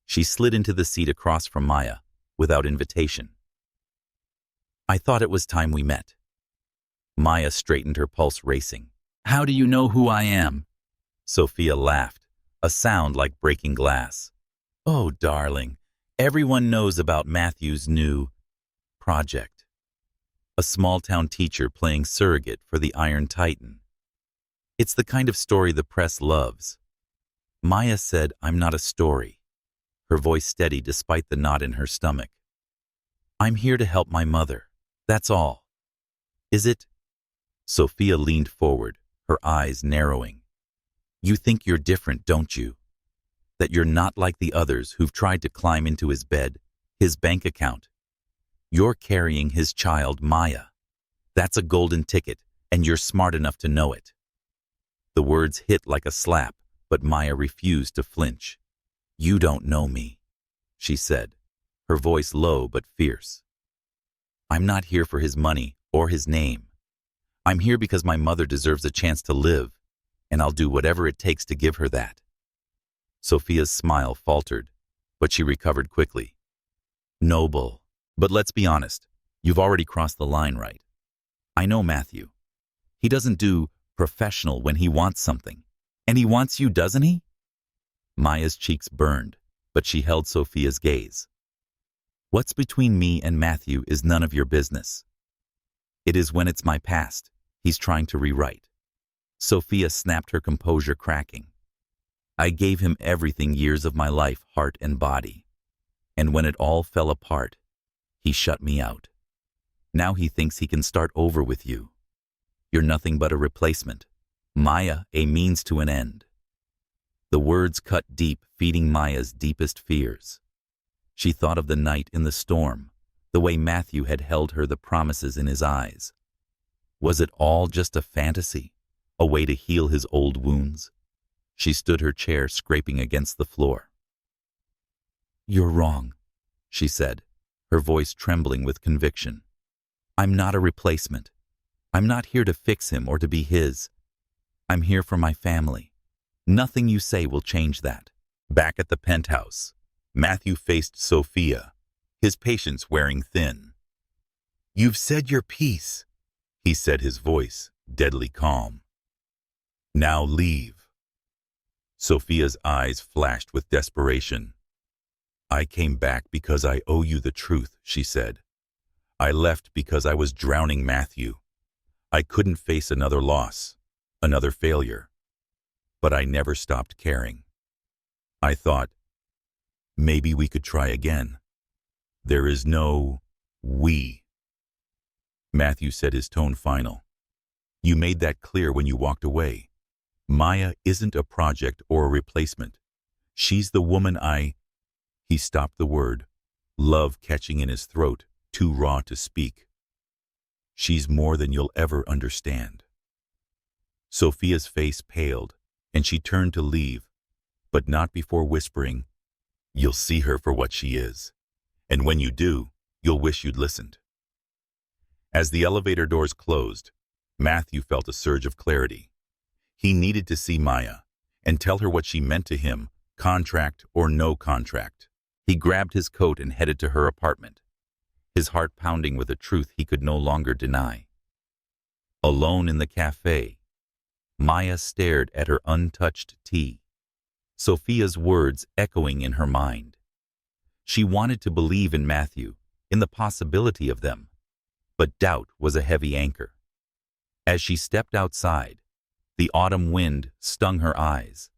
She slid into the seat across from Maya, without invitation. "I thought it was time we met." Maya straightened, her pulse racing. "How do you know who I am?" Sophia laughed, a sound like breaking glass. "Oh, darling, everyone knows about Matthew's new project. A small-town teacher playing surrogate for the Iron Titan. It's the kind of story the press loves." Maya said, "I'm not a story," her voice steady despite the knot in her stomach. "I'm here to help my mother, that's all." "Is it?" Sophia leaned forward, her eyes narrowing. "You think you're different, don't you? That you're not like the others who've tried to climb into his bed, his bank account. You're carrying his child, Maya. That's a golden ticket, and you're smart enough to know it." The words hit like a slap, but Maya refused to flinch. "You don't know me," she said, her voice low but fierce. "I'm not here for his money or his name. I'm here because my mother deserves a chance to live, and I'll do whatever it takes to give her that." Sophia's smile faltered, but she recovered quickly. "Noble. But let's be honest, you've already crossed the line, right? I know Matthew. He doesn't do professional when he wants something. And he wants you, doesn't he?" Maya's cheeks burned, but she held Sophia's gaze. "What's between me and Matthew is none of your business. It is when it's my past he's trying to rewrite." Sophia snapped, her composure cracking. "I gave him everything, years of my life, heart and body. And when it all fell apart, he shut me out. Now he thinks he can start over with you. You're nothing but a replacement. Maya, a means to an end." The words cut deep, feeding Maya's deepest fears. She thought of the night in the storm, the way Matthew had held her, the promises in his eyes. Was it all just a fantasy, a way to heal his old wounds? She stood her chair, scraping against the floor. "You're wrong," she said, her voice trembling with conviction. "I'm not a replacement. I'm not here to fix him or to be his. I'm here for my family. Nothing you say will change that." Back at the penthouse, Matthew faced Sophia, his patience wearing thin. "You've said your piece," he said, his voice deadly calm. "Now leave." Sophia's eyes flashed with desperation. "I came back because I owe you the truth," she said. "I left because I was drowning Matthew. I couldn't face another loss, another failure. But I never stopped caring. I thought, maybe we could try again. There is no we." Matthew said, his tone final. "You made that clear when you walked away. Maya isn't a project or a replacement. She's the woman I—" He stopped, the word, love catching in his throat, too raw to speak. "She's more than you'll ever understand." Sophia's face paled, and she turned to leave, but not before whispering, "You'll see her for what she is. And when you do, you'll wish you'd listened." As the elevator doors closed, Matthew felt a surge of clarity. He needed to see Maya and tell her what she meant to him, contract or no contract. He grabbed his coat and headed to her apartment, his heart pounding with a truth he could no longer deny. Alone in the cafe, Maya stared at her untouched tea, Sophia's words echoing in her mind. She wanted to believe in Matthew, in the possibility of them, but doubt was a heavy anchor. As she stepped outside, the autumn wind stung her eyes,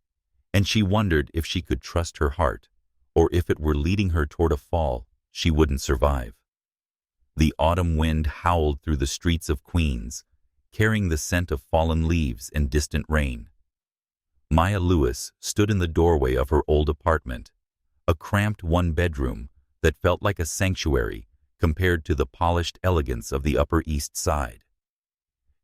and she wondered if she could trust her heart, or if it were leading her toward a fall she wouldn't survive. The autumn wind howled through the streets of Queens, carrying the scent of fallen leaves and distant rain. Maya Lewis stood in the doorway of her old apartment, a cramped one-bedroom that felt like a sanctuary compared to the polished elegance of the Upper East Side.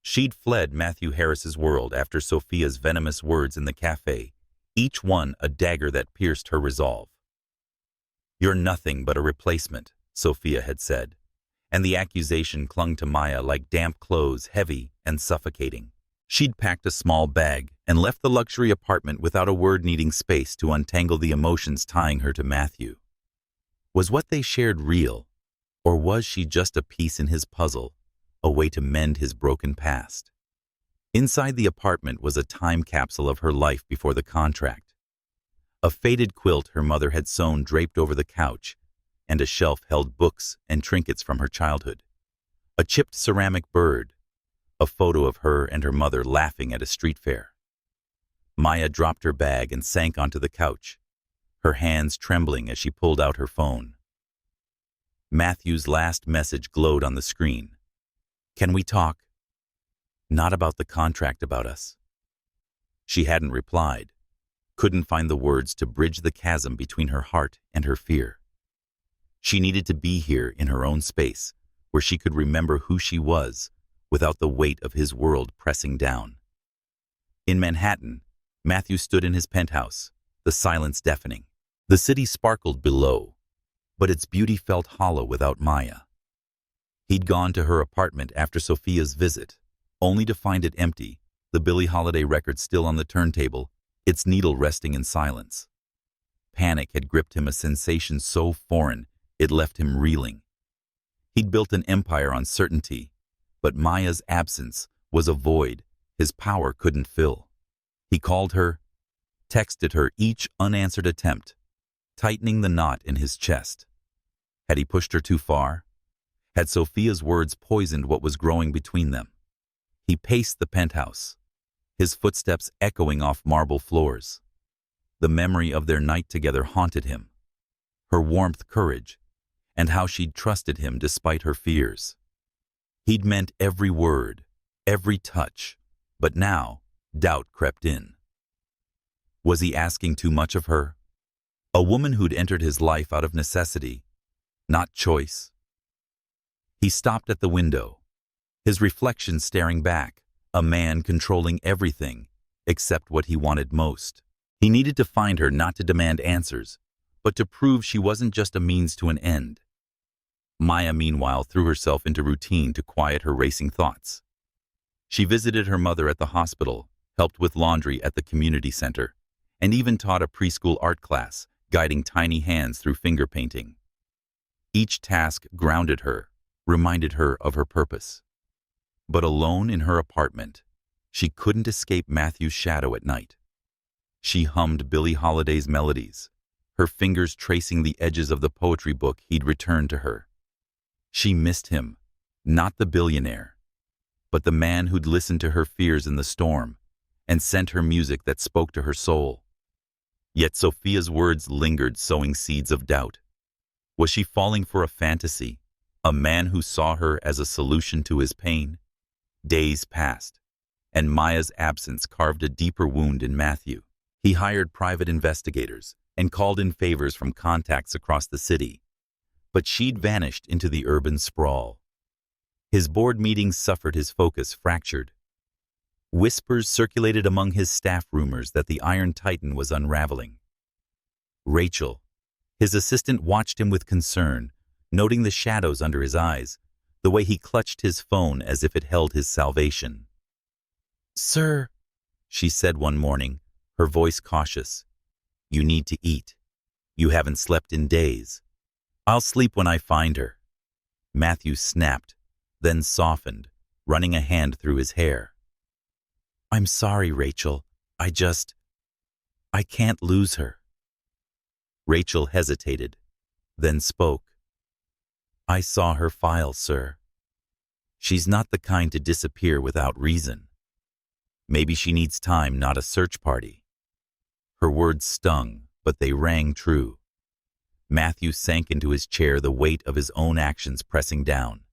She'd fled Matthew Harris's world after Sophia's venomous words in the cafe, each one a dagger that pierced her resolve. "You're nothing but a replacement," Sophia had said, and the accusation clung to Maya like damp clothes, heavy and suffocating. She'd packed a small bag and left the luxury apartment without a word, needing space to untangle the emotions tying her to Matthew. Was what they shared real, or was she just a piece in his puzzle, a way to mend his broken past? Inside the apartment was a time capsule of her life before the contract. A faded quilt her mother had sewn draped over the couch, and a shelf held books and trinkets from her childhood. A chipped ceramic bird, a photo of her and her mother laughing at a street fair. Maya dropped her bag and sank onto the couch, her hands trembling as she pulled out her phone. Matthew's last message glowed on the screen. "Can we talk? Not about the contract, about us." She hadn't replied, couldn't find the words to bridge the chasm between her heart and her fear. She needed to be here in her own space, where she could remember who she was without the weight of his world pressing down. In Manhattan, Matthew stood in his penthouse, the silence deafening. The city sparkled below, but its beauty felt hollow without Maya. He'd gone to her apartment after Sophia's visit, only to find it empty, the Billie Holiday record still on the turntable, its needle resting in silence. Panic had gripped him, a sensation so foreign it left him reeling. He'd built an empire on certainty, but Maya's absence was a void his power couldn't fill. He called her, texted her, each unanswered attempt tightening the knot in his chest. Had he pushed her too far? Had Sophia's words poisoned what was growing between them? He paced the penthouse, his footsteps echoing off marble floors. The memory of their night together haunted him, her warmth, courage, and how she'd trusted him despite her fears. He'd meant every word, every touch, but now doubt crept in. Was he asking too much of her? A woman who'd entered his life out of necessity, not choice. He stopped at the window, his reflection staring back, a man controlling everything except what he wanted most. He needed to find her not to demand answers, but to prove she wasn't just a means to an end. Maya, meanwhile, threw herself into routine to quiet her racing thoughts. She visited her mother at the hospital, helped with laundry at the community center, and even taught a preschool art class, guiding tiny hands through finger painting. Each task grounded her, reminded her of her purpose. But alone in her apartment, she couldn't escape Matthew's shadow at night. She hummed Billie Holiday's melodies, her fingers tracing the edges of the poetry book he'd returned to her. She missed him, not the billionaire, but the man who'd listened to her fears in the storm and sent her music that spoke to her soul. Yet Sophia's words lingered, sowing seeds of doubt. Was she falling for a fantasy, a man who saw her as a solution to his pain? Days passed, and Maya's absence carved a deeper wound in Matthew. He hired private investigators and called in favors from contacts across the city, but she'd vanished into the urban sprawl. His board meetings suffered, his focus fractured. Whispers circulated among his staff, rumors that the Iron Titan was unraveling. Rachel, his assistant, watched him with concern, noting the shadows under his eyes, the way he clutched his phone as if it held his salvation. "Sir," she said one morning, her voice cautious, "you need to eat. You haven't slept in days." "I'll sleep when I find her." Matthew snapped, then softened, running a hand through his hair. "I'm sorry, Rachel. I can't lose her." Rachel hesitated, then spoke. "I saw her file, sir. She's not the kind to disappear without reason. Maybe she needs time, not a search party." Her words stung, but they rang true. Matthew sank into his chair, the weight of his own actions pressing down.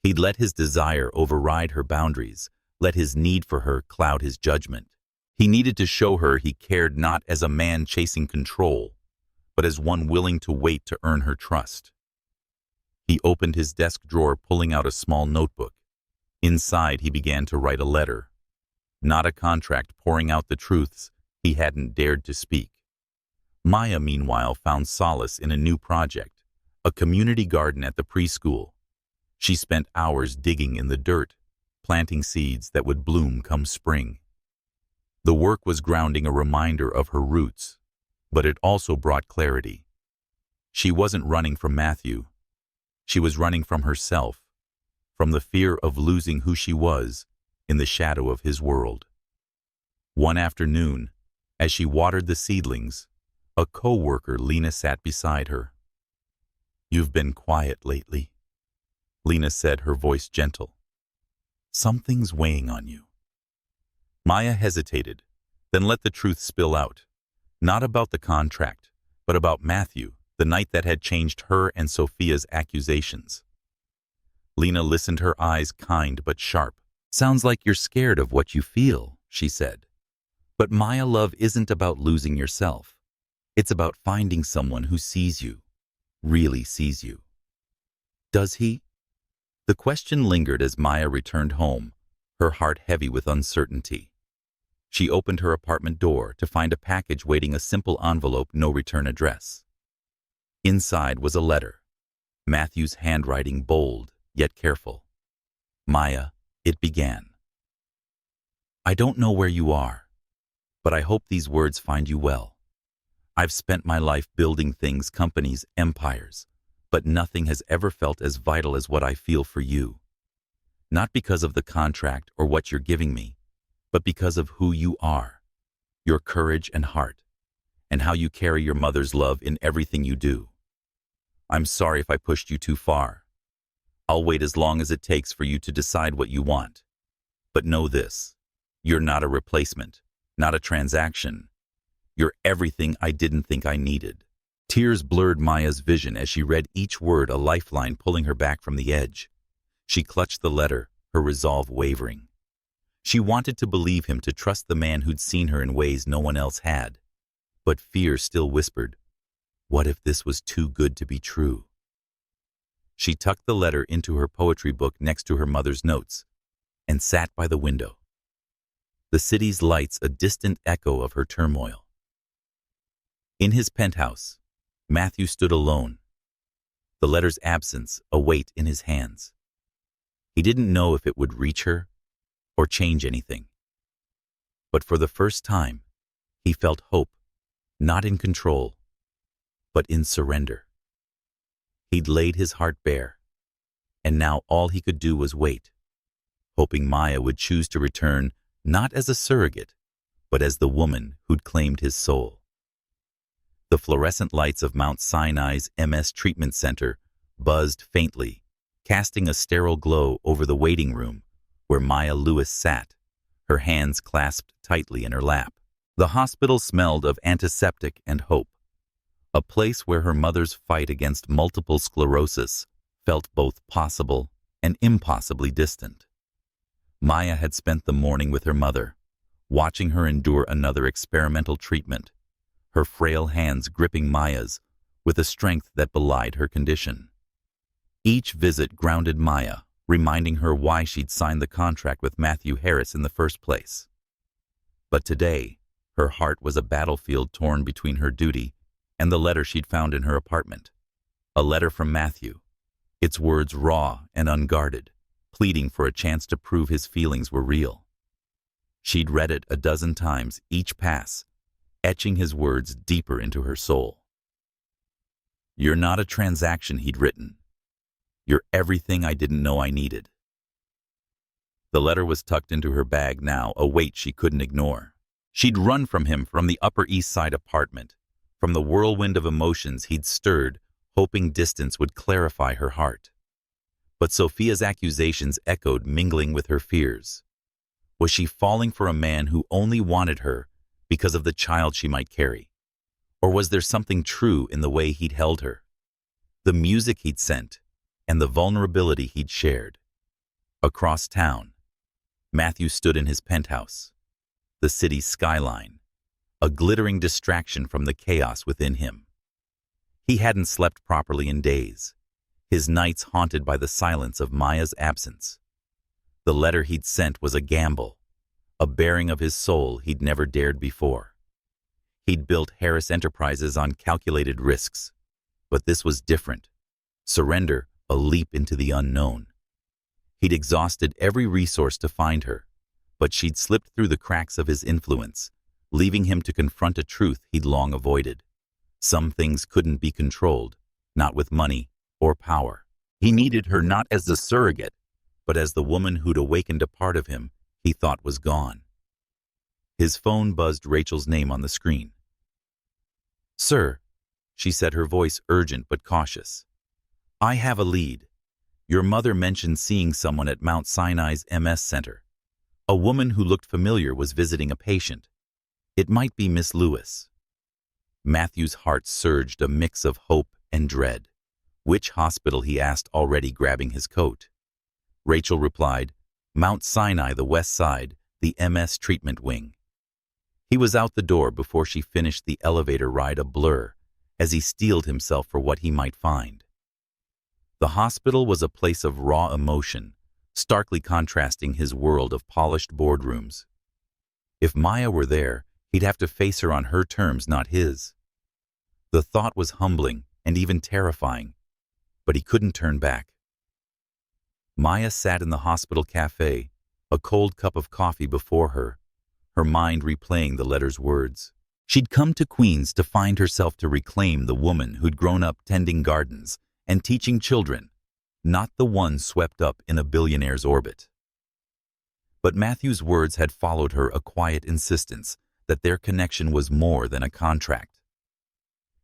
He'd let his desire override her boundaries, let his need for her cloud his judgment. He needed to show her he cared, not as a man chasing control, but as one willing to wait to earn her trust. He opened his desk drawer, pulling out a small notebook. Inside, he began to write a letter, not a contract, pouring out the truths he hadn't dared to speak. Maya, meanwhile, found solace in a new project, a community garden at the preschool. She spent hours digging in the dirt, planting seeds that would bloom come spring. The work was grounding, a reminder of her roots, but it also brought clarity. She wasn't running from Matthew. She was running from herself, from the fear of losing who she was in the shadow of his world. One afternoon, as she watered the seedlings, a co-worker, Lena, sat beside her. "You've been quiet lately," Lena said, her voice gentle. "Something's weighing on you." Maya hesitated, then let the truth spill out. Not about the contract, but about Matthew, the night that had changed her and Sophia's accusations. Lena listened, her eyes kind but sharp. "Sounds like you're scared of what you feel," she said. "But Maya, love isn't about losing yourself. It's about finding someone who sees you, really sees you." "Does he?" The question lingered as Maya returned home, her heart heavy with uncertainty. She opened her apartment door to find a package waiting, a simple envelope, no return address. Inside was a letter, Matthew's handwriting bold yet careful. "Maya," it began. "I don't know where you are, but I hope these words find you well. I've spent my life building things, companies, empires, but nothing has ever felt as vital as what I feel for you. Not because of the contract or what you're giving me, but because of who you are, your courage and heart, and how you carry your mother's love in everything you do. I'm sorry if I pushed you too far. I'll wait as long as it takes for you to decide what you want. But know this, you're not a replacement, not a transaction. You're everything I didn't think I needed." Tears blurred Maya's vision as she read each word, a lifeline pulling her back from the edge. She clutched the letter, her resolve wavering. She wanted to believe him, to trust the man who'd seen her in ways no one else had. But fear still whispered, what if this was too good to be true? She tucked the letter into her poetry book next to her mother's notes and sat by the window, the city's lights a distant echo of her turmoil. In his penthouse, Matthew stood alone, the letter's absence a weight in his hands. He didn't know if it would reach her or change anything. But for the first time, he felt hope, not in control, but in surrender. He'd laid his heart bare, and now all he could do was wait, hoping Maya would choose to return not as a surrogate, but as the woman who'd claimed his soul. The fluorescent lights of Mount Sinai's MS Treatment Center buzzed faintly, casting a sterile glow over the waiting room where Maya Lewis sat, her hands clasped tightly in her lap. The hospital smelled of antiseptic and hope, a place where her mother's fight against multiple sclerosis felt both possible and impossibly distant. Maya had spent the morning with her mother, watching her endure another experimental treatment, her frail hands gripping Maya's with a strength that belied her condition. Each visit grounded Maya, reminding her why she'd signed the contract with Matthew Harris in the first place. But today, her heart was a battlefield torn between her duty and the letter she'd found in her apartment. A letter from Matthew, its words raw and unguarded, pleading for a chance to prove his feelings were real. She'd read it a dozen times each pass, etching his words deeper into her soul. You're not a transaction, he'd written. You're everything I didn't know I needed. The letter was tucked into her bag now, a weight she couldn't ignore. She'd run from him from the Upper East Side apartment, from the whirlwind of emotions he'd stirred, hoping distance would clarify her heart. But Sophia's accusations echoed, mingling with her fears. Was she falling for a man who only wanted her because of the child she might carry? Or was there something true in the way he'd held her, the music he'd sent, and the vulnerability he'd shared? Across town, Matthew stood in his penthouse, the city's skyline, a glittering distraction from the chaos within him. He hadn't slept properly in days, his nights haunted by the silence of Maya's absence. The letter he'd sent was a gamble, a bearing of his soul he'd never dared before. He'd built Harris Enterprises on calculated risks, but this was different. Surrender, a leap into the unknown. He'd exhausted every resource to find her, but she'd slipped through the cracks of his influence, leaving him to confront a truth he'd long avoided. Some things couldn't be controlled, not with money or power. He needed her not as the surrogate, but as the woman who'd awakened a part of him he thought was gone. His phone buzzed Rachel's name on the screen. "Sir," she said, her voice urgent but cautious. "I have a lead. Your mother mentioned seeing someone at Mount Sinai's MS Center. A woman who looked familiar was visiting a patient. It might be Miss Lewis." Matthew's heart surged, a mix of hope and dread. "Which hospital?" he asked, already grabbing his coat. Rachel replied, "Mount Sinai, the west side, the MS treatment wing." He was out the door before she finished the elevator ride, a blur, as he steeled himself for what he might find. The hospital was a place of raw emotion, starkly contrasting his world of polished boardrooms. If Maya were there, he'd have to face her on her terms, not his. The thought was humbling and even terrifying, but he couldn't turn back. Maya sat in the hospital cafe, a cold cup of coffee before her, her mind replaying the letter's words. She'd come to Queens to find herself, to reclaim the woman who'd grown up tending gardens and teaching children, not the one swept up in a billionaire's orbit. But Matthew's words had followed her, a quiet insistence that their connection was more than a contract.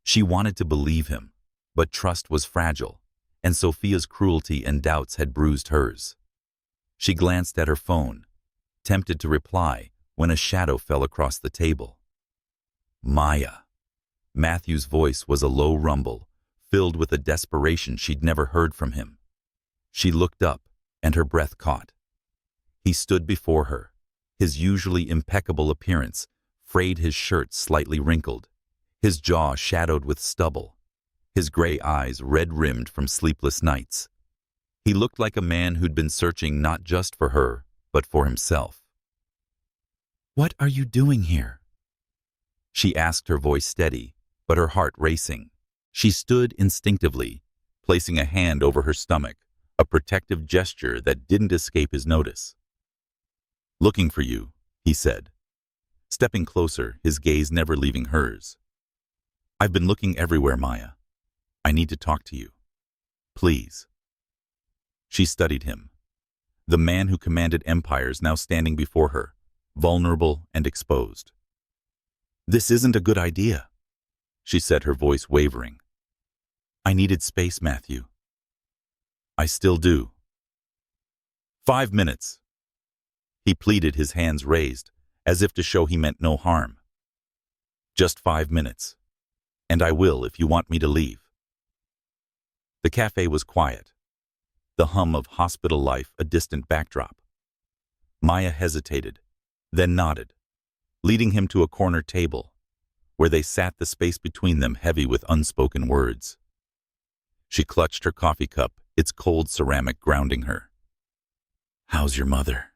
She wanted to believe him, but trust was fragile, and Sophia's cruelty and doubts had bruised hers. She glanced at her phone, tempted to reply, when a shadow fell across the table. "Maya." Matthew's voice was a low rumble, filled with a desperation she'd never heard from him. She looked up, and her breath caught. He stood before her, his usually impeccable appearance frayed, his shirt slightly wrinkled, his jaw shadowed with stubble, his gray eyes red-rimmed from sleepless nights. He looked like a man who'd been searching not just for her, but for himself. "What are you doing here?" she asked, her voice steady, but her heart racing. She stood instinctively, placing a hand over her stomach, a protective gesture that didn't escape his notice. "Looking for you," he said, stepping closer, his gaze never leaving hers. "I've been looking everywhere, Maya. I need to talk to you. Please." She studied him, the man who commanded empires now standing before her, vulnerable and exposed. "This isn't a good idea," she said, her voice wavering. "I needed space, Matthew." "I still do." 5 minutes. He pleaded, his hands raised, as if to show he meant no harm. "Just 5 minutes. And I will if you want me to leave." The cafe was quiet, the hum of hospital life a distant backdrop. Maya hesitated, then nodded, leading him to a corner table, where they sat, the space between them heavy with unspoken words. She clutched her coffee cup, its cold ceramic grounding her. "How's your mother?"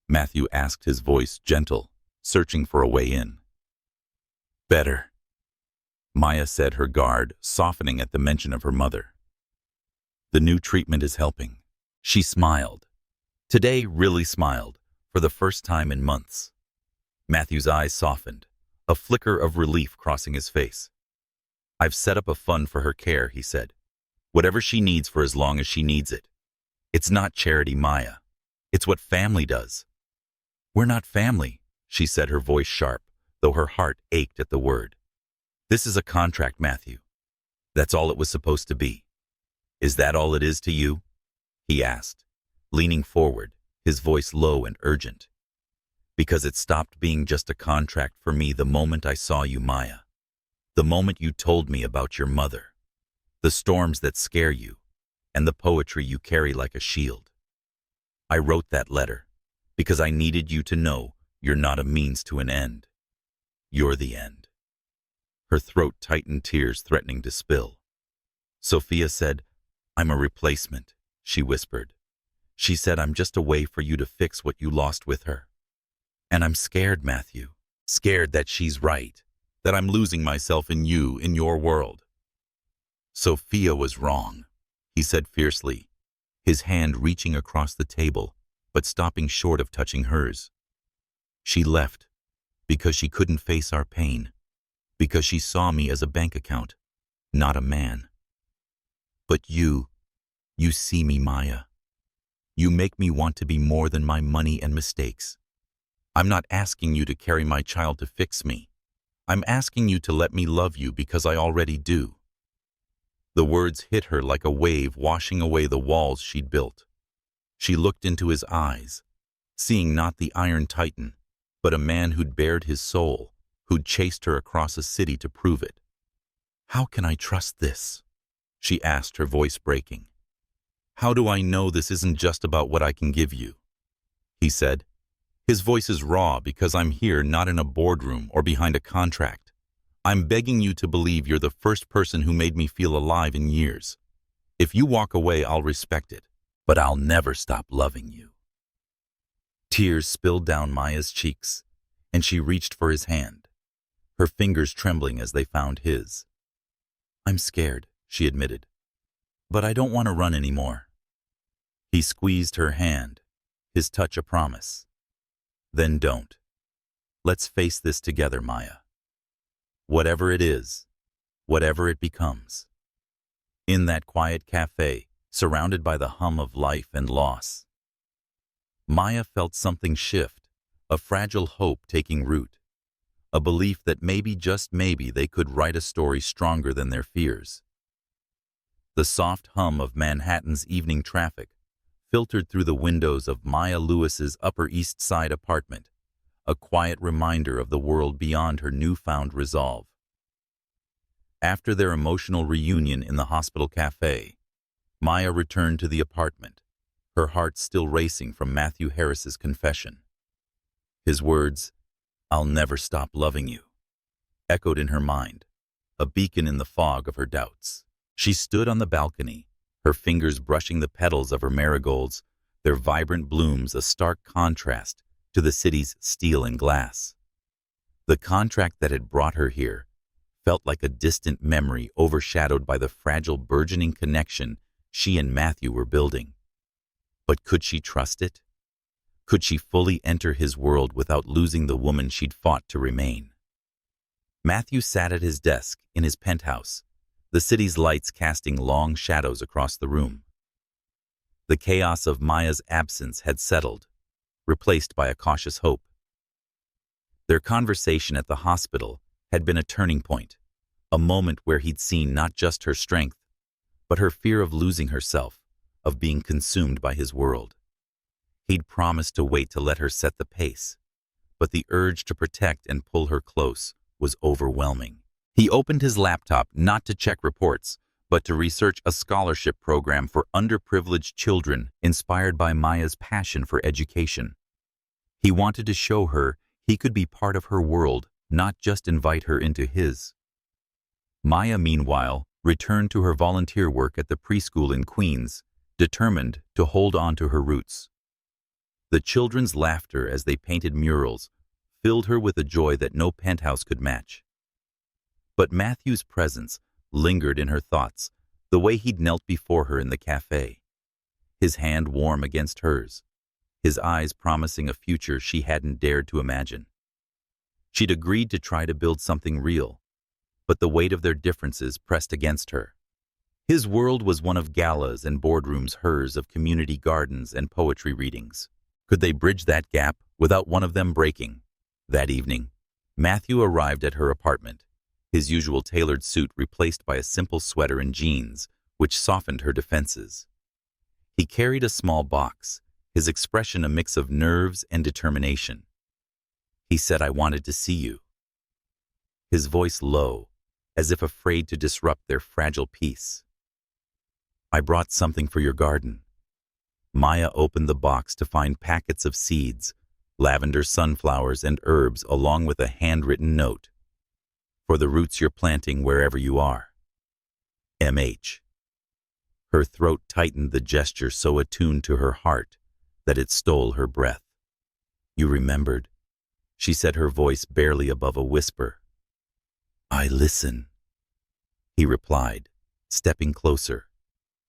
Matthew asked, his voice gentle, searching for a way in. "Better," Maya said, her guard softening at the mention of her mother. "The new treatment is helping." She smiled. Today really smiled, for the first time in months. Matthew's eyes softened, a flicker of relief crossing his face. "I've set up a fund for her care," he said. "Whatever she needs for as long as she needs it. It's not charity, Maya. It's what family does." "We're not family," she said, her voice sharp, though her heart ached at the word. "This is a contract, Matthew. That's all it was supposed to be." "Is that all it is to you?" he asked, leaning forward, his voice low and urgent. "Because it stopped being just a contract for me the moment I saw you, Maya. The moment you told me about your mother. The storms that scare you, and the poetry you carry like a shield. I wrote that letter because I needed you to know you're not a means to an end. You're the end." Her throat tightened, tears threatening to spill. "Sophia said, I'm a replacement," she whispered. "She said I'm just a way for you to fix what you lost with her. And I'm scared, Matthew. Scared that she's right, that I'm losing myself in you, in your world." "Sophia was wrong," he said fiercely, his hand reaching across the table, but stopping short of touching hers. "She left because she couldn't face our pain, because she saw me as a bank account, not a man. But you see me, Maya. You make me want to be more than my money and mistakes. I'm not asking you to carry my child to fix me. I'm asking you to let me love you because I already do." The words hit her like a wave, washing away the walls she'd built. She looked into his eyes, seeing not the Iron Titan, but a man who'd bared his soul, who'd chased her across a city to prove it. "How can I trust this?" she asked, her voice breaking. "How do I know this isn't just about what I can give you?" he said. His voice is raw because I'm here not in a boardroom or behind a contract. I'm begging you to believe you're the first person who made me feel alive in years. If you walk away, I'll respect it, but I'll never stop loving you." Tears spilled down Maya's cheeks, and she reached for his hand, her fingers trembling as they found his. "I'm scared," she admitted, "but I don't want to run anymore." He squeezed her hand, his touch a promise. "Then don't. Let's face this together, Maya. Whatever it is, whatever it becomes." In that quiet cafe, surrounded by the hum of life and loss, Maya felt something shift, a fragile hope taking root, a belief that maybe, just maybe, they could write a story stronger than their fears. The soft hum of Manhattan's evening traffic filtered through the windows of Maya Lewis's Upper East Side apartment, a quiet reminder of the world beyond her newfound resolve. After their emotional reunion in the hospital cafe, Maya returned to the apartment, her heart still racing from Matthew Harris's confession. His words, "I'll never stop loving you," echoed in her mind, a beacon in the fog of her doubts. She stood on the balcony, her fingers brushing the petals of her marigolds, their vibrant blooms a stark contrast to the city's steel and glass. The contract that had brought her here felt like a distant memory overshadowed by the fragile burgeoning connection she and Matthew were building. But could she trust it? Could she fully enter his world without losing the woman she'd fought to remain? Matthew sat at his desk in his penthouse, the city's lights casting long shadows across the room. The chaos of Maya's absence had settled, replaced by a cautious hope. Their conversation at the hospital had been a turning point, a moment where he'd seen not just her strength, but her fear of losing herself, of being consumed by his world. He'd promised to wait to let her set the pace, but the urge to protect and pull her close was overwhelming. He opened his laptop not to check reports, but to research a scholarship program for underprivileged children inspired by Maya's passion for education. He wanted to show her he could be part of her world, not just invite her into his. Maya, meanwhile, returned to her volunteer work at the preschool in Queens, determined to hold on to her roots. The children's laughter as they painted murals filled her with a joy that no penthouse could match. But Matthew's presence lingered in her thoughts, the way he'd knelt before her in the cafe, his hand warm against hers, his eyes promising a future she hadn't dared to imagine. She'd agreed to try to build something real, but the weight of their differences pressed against her. His world was one of galas and boardrooms, hers of community gardens and poetry readings. Could they bridge that gap without one of them breaking? That evening, Matthew arrived at her apartment, his usual tailored suit replaced by a simple sweater and jeans, which softened her defenses. He carried a small box, his expression a mix of nerves and determination. He said, "I wanted to see you." His voice low, as if afraid to disrupt their fragile peace. "I brought something for your garden." Maya opened the box to find packets of seeds, lavender, sunflowers, and herbs, along with a handwritten note. "For the roots you're planting wherever you are. M.H." Her throat tightened, the gesture so attuned to her heart that it stole her breath. "You remembered," she said, her voice barely above a whisper. "I listen," he replied, stepping closer,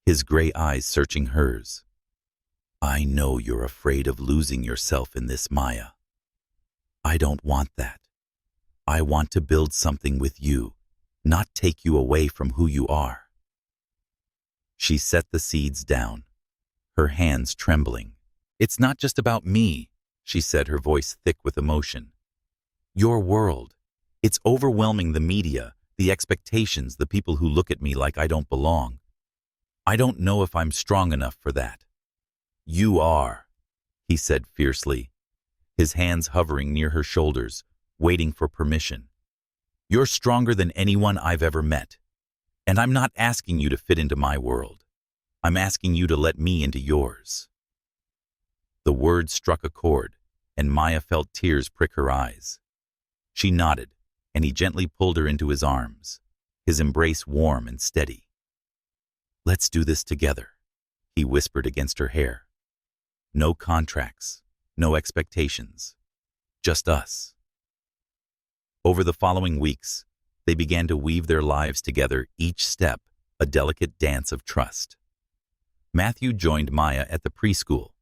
his gray eyes searching hers. "I know you're afraid of losing yourself in this, Maya. I don't want that. I want to build something with you, not take you away from who you are." She set the seeds down, her hands trembling. "It's not just about me," she said, her voice thick with emotion. "Your world. It's overwhelming, the media, the expectations, the people who look at me like I don't belong. I don't know if I'm strong enough for that." "You are," he said fiercely, his hands hovering near her shoulders, waiting for permission. "You're stronger than anyone I've ever met. And I'm not asking you to fit into my world. I'm asking you to let me into yours." The words struck a chord, and Maya felt tears prick her eyes. She nodded, and he gently pulled her into his arms, his embrace warm and steady. "Let's do this together," he whispered against her hair. "No contracts, no expectations, just us." Over the following weeks, they began to weave their lives together, each step a delicate dance of trust. Matthew joined Maya at the preschool,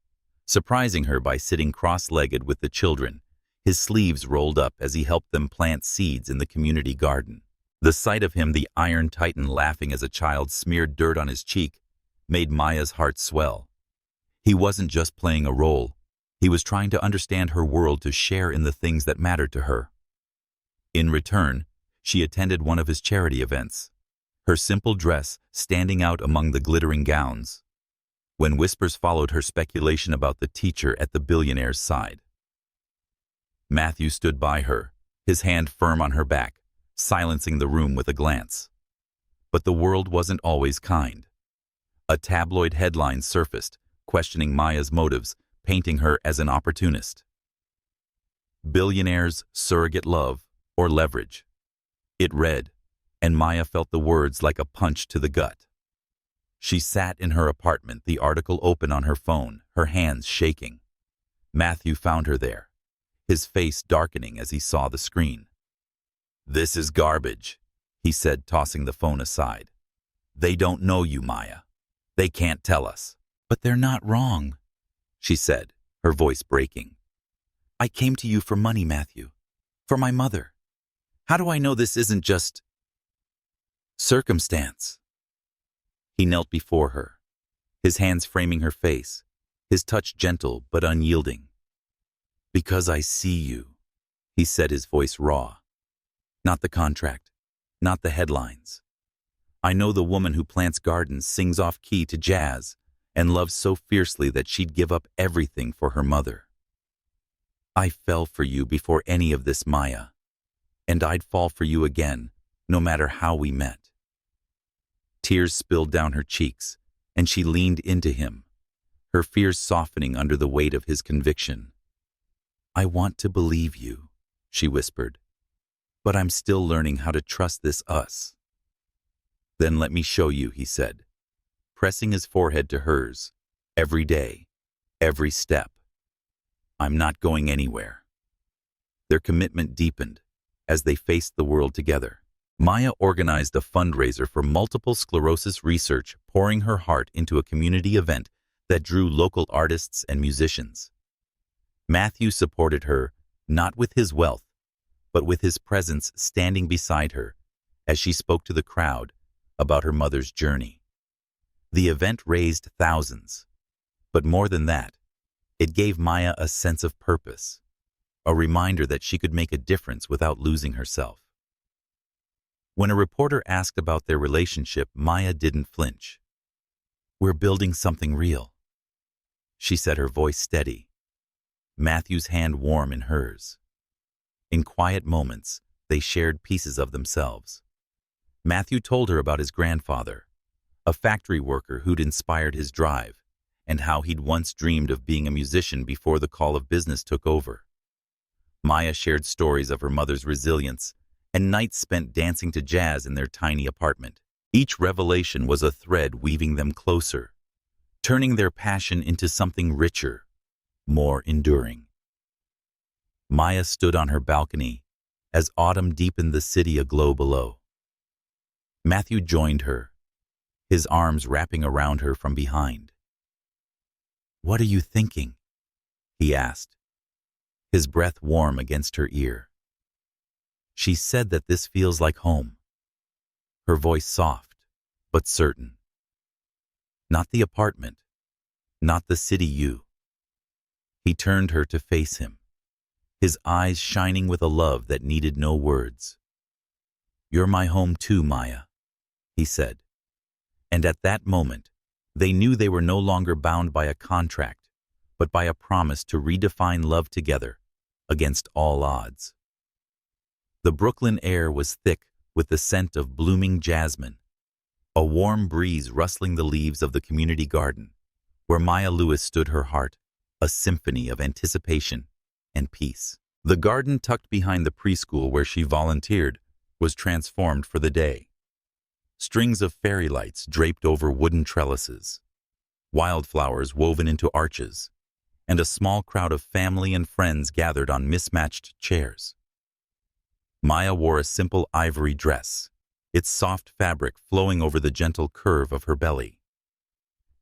surprising her by sitting cross-legged with the children, his sleeves rolled up as he helped them plant seeds in the community garden. The sight of him, the Iron Titan, laughing as a child smeared dirt on his cheek, made Maya's heart swell. He wasn't just playing a role. He was trying to understand her world, to share in the things that mattered to her. In return, she attended one of his charity events, her simple dress standing out among the glittering gowns, when whispers followed her speculation about the teacher at the Billionaire's side. Matthew stood by her, his hand firm on her back, silencing the room with a glance. But the world wasn't always kind. A tabloid headline surfaced, questioning Maya's motives, painting her as an opportunist. "Billionaire's surrogate love or leverage." It read, and Maya felt the words like a punch to the gut. She sat in her apartment, the article open on her phone, her hands shaking. Matthew found her there, his face darkening as he saw the screen. "This is garbage," he said, tossing the phone aside. "They don't know you, Maya. They can't tell us." "But they're not wrong," she said, her voice breaking. "I came to you for money, Matthew. For my mother. How do I know this isn't just circumstance?" He knelt before her, his hands framing her face, his touch gentle but unyielding. "Because I see you," he said, his voice raw. "Not the contract, not the headlines. I know the woman who plants gardens, sings off-key to jazz, and loves so fiercely that she'd give up everything for her mother. I fell for you before any of this, Maya, and I'd fall for you again, no matter how we met." Tears spilled down her cheeks, and she leaned into him, her fears softening under the weight of his conviction. "I want to believe you," she whispered, "but I'm still learning how to trust this us." "Then let me show you," he said, pressing his forehead to hers, "every day, every step. I'm not going anywhere." Their commitment deepened as they faced the world together. Maya organized a fundraiser for multiple sclerosis research, pouring her heart into a community event that drew local artists and musicians. Matthew supported her, not with his wealth, but with his presence, standing beside her as she spoke to the crowd about her mother's journey. The event raised thousands, but more than that, it gave Maya a sense of purpose, a reminder that she could make a difference without losing herself. When a reporter asked about their relationship, Maya didn't flinch. "We're building something real," she said, her voice steady, Matthew's hand warm in hers. In quiet moments, they shared pieces of themselves. Matthew told her about his grandfather, a factory worker who'd inspired his drive, and how he'd once dreamed of being a musician before the call of business took over. Maya shared stories of her mother's resilience and nights spent dancing to jazz in their tiny apartment. Each revelation was a thread weaving them closer, turning their passion into something richer, more enduring. Maya stood on her balcony as autumn deepened the city aglow below. Matthew joined her, his arms wrapping around her from behind. "What are you thinking?" he asked, his breath warm against her ear. "She said that this feels like home," her voice soft but certain. "Not the apartment, not the city you." He turned her to face him, his eyes shining with a love that needed no words. "You're my home too, Maya," he said. And at that moment, they knew they were no longer bound by a contract, but by a promise to redefine love together, against all odds. The Brooklyn air was thick with the scent of blooming jasmine, a warm breeze rustling the leaves of the community garden, where Maya Lewis stood, her heart a symphony of anticipation and peace. The garden tucked behind the preschool where she volunteered was transformed for the day. Strings of fairy lights draped over wooden trellises, wildflowers woven into arches, and a small crowd of family and friends gathered on mismatched chairs. Maya wore a simple ivory dress, its soft fabric flowing over the gentle curve of her belly.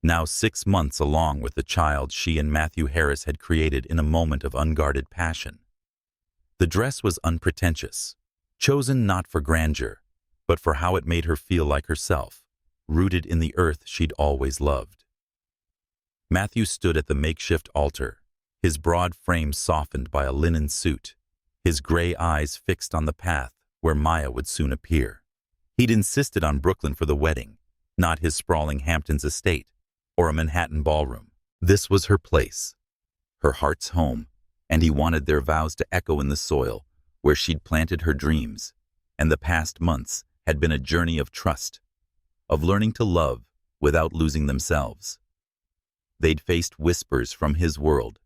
Now 6 months along with the child she and Matthew Harris had created in a moment of unguarded passion. The dress was unpretentious, chosen not for grandeur, but for how it made her feel like herself, rooted in the earth she'd always loved. Matthew stood at the makeshift altar, his broad frame softened by a linen suit, his gray eyes fixed on the path where Maya would soon appear. He'd insisted on Brooklyn for the wedding, not his sprawling Hamptons estate or a Manhattan ballroom. This was her place, her heart's home, and he wanted their vows to echo in the soil where she'd planted her dreams, and the past months had been a journey of trust, of learning to love without losing themselves. They'd faced whispers from his world,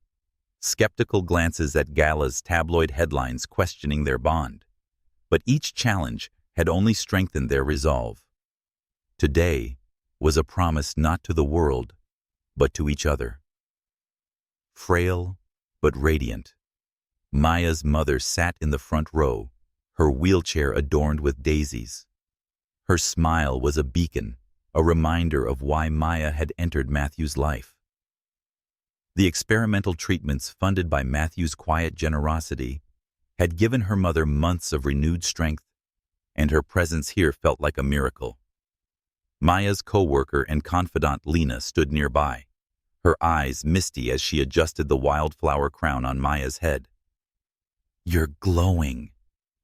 skeptical glances at Gala's tabloid headlines questioning their bond, but each challenge had only strengthened their resolve. Today was a promise not to the world, but to each other. Frail but radiant, Maya's mother sat in the front row, her wheelchair adorned with daisies. Her smile was a beacon, a reminder of why Maya had entered Matthew's life. The experimental treatments funded by Matthew's quiet generosity had given her mother months of renewed strength, and her presence here felt like a miracle. Maya's co-worker and confidant Lena stood nearby, her eyes misty as she adjusted the wildflower crown on Maya's head. "You're glowing,"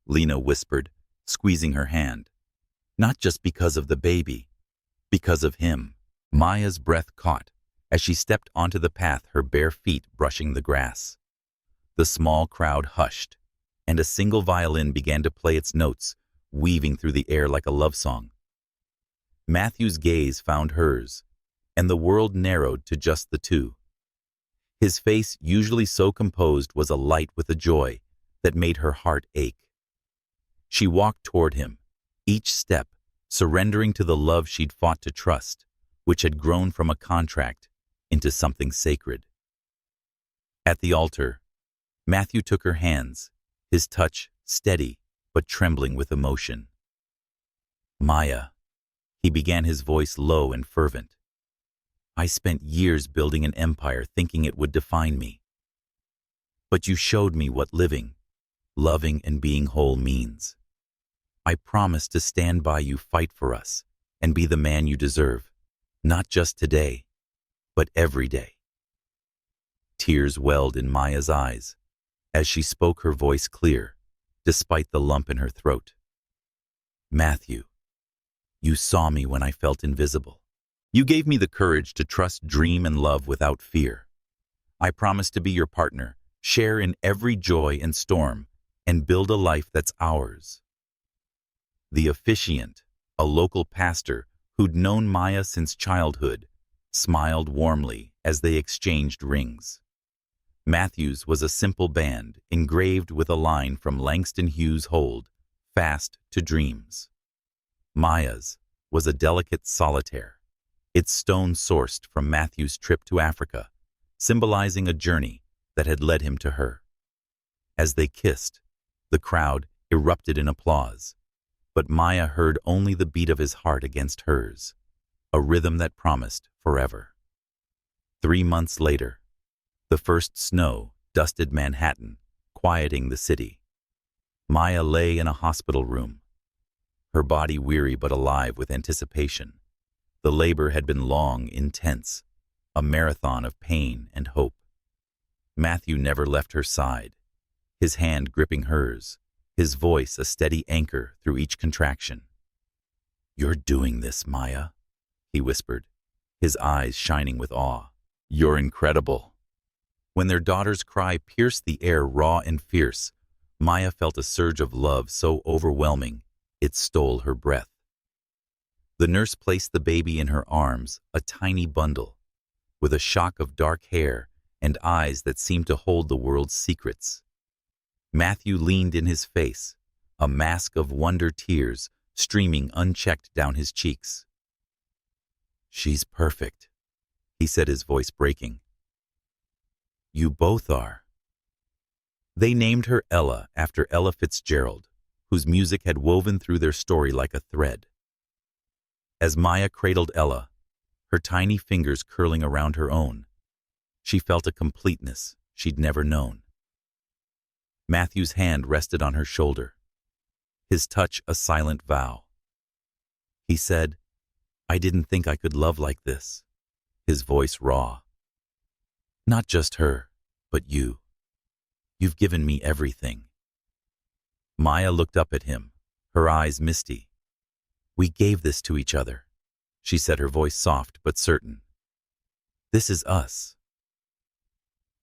Lena whispered, squeezing her hand. "Not just because of the baby, because of him." Maya's breath caught as she stepped onto the path, her bare feet brushing the grass. The small crowd hushed, and a single violin began to play its notes, weaving through the air like a love song. Matthew's gaze found hers, and the world narrowed to just the two. His face, usually so composed, was alight with a joy that made her heart ache. She walked toward him, each step surrendering to the love she'd fought to trust, which had grown from a contract into something sacred. At the altar, Matthew took her hands, his touch steady but trembling with emotion. "Maya," he began, his voice low and fervent. "I spent years building an empire thinking it would define me. But you showed me what living, loving, and being whole means. I promise to stand by you, fight for us, and be the man you deserve, not just today, but every day." Tears welled in Maya's eyes as she spoke, her voice clear, despite the lump in her throat. "Matthew, you saw me when I felt invisible. You gave me the courage to trust, dream, and love without fear. I promise to be your partner, share in every joy and storm, and build a life that's ours." The officiant, a local pastor who'd known Maya since childhood, smiled warmly as they exchanged rings. Matthew's was a simple band engraved with a line from Langston Hughes' Hold, "Fast to Dreams." Maya's was a delicate solitaire, its stone sourced from Matthew's trip to Africa, symbolizing a journey that had led him to her. As they kissed, the crowd erupted in applause, but Maya heard only the beat of his heart against hers, a rhythm that promised forever. 3 months later, the first snow dusted Manhattan, quieting the city. Maya lay in a hospital room, her body weary but alive with anticipation. The labor had been long, intense, a marathon of pain and hope. Matthew never left her side, his hand gripping hers, his voice a steady anchor through each contraction. "You're doing this, Maya," he whispered, his eyes shining with awe. "You're incredible." When their daughter's cry pierced the air raw and fierce, Maya felt a surge of love so overwhelming it stole her breath. The nurse placed the baby in her arms, a tiny bundle, with a shock of dark hair and eyes that seemed to hold the world's secrets. Matthew leaned in his face, a mask of wonder, tears streaming unchecked down his cheeks. "She's perfect," he said, his voice breaking. "You both are." They named her Ella after Ella Fitzgerald, whose music had woven through their story like a thread. As Maya cradled Ella, her tiny fingers curling around her own, she felt a completeness she'd never known. Matthew's hand rested on her shoulder, his touch a silent vow. He said, "I didn't think I could love like this," his voice raw. "Not just her, but you. You've given me everything." Maya looked up at him, her eyes misty. "We gave this to each other," she said, her voice soft but certain. "This is us."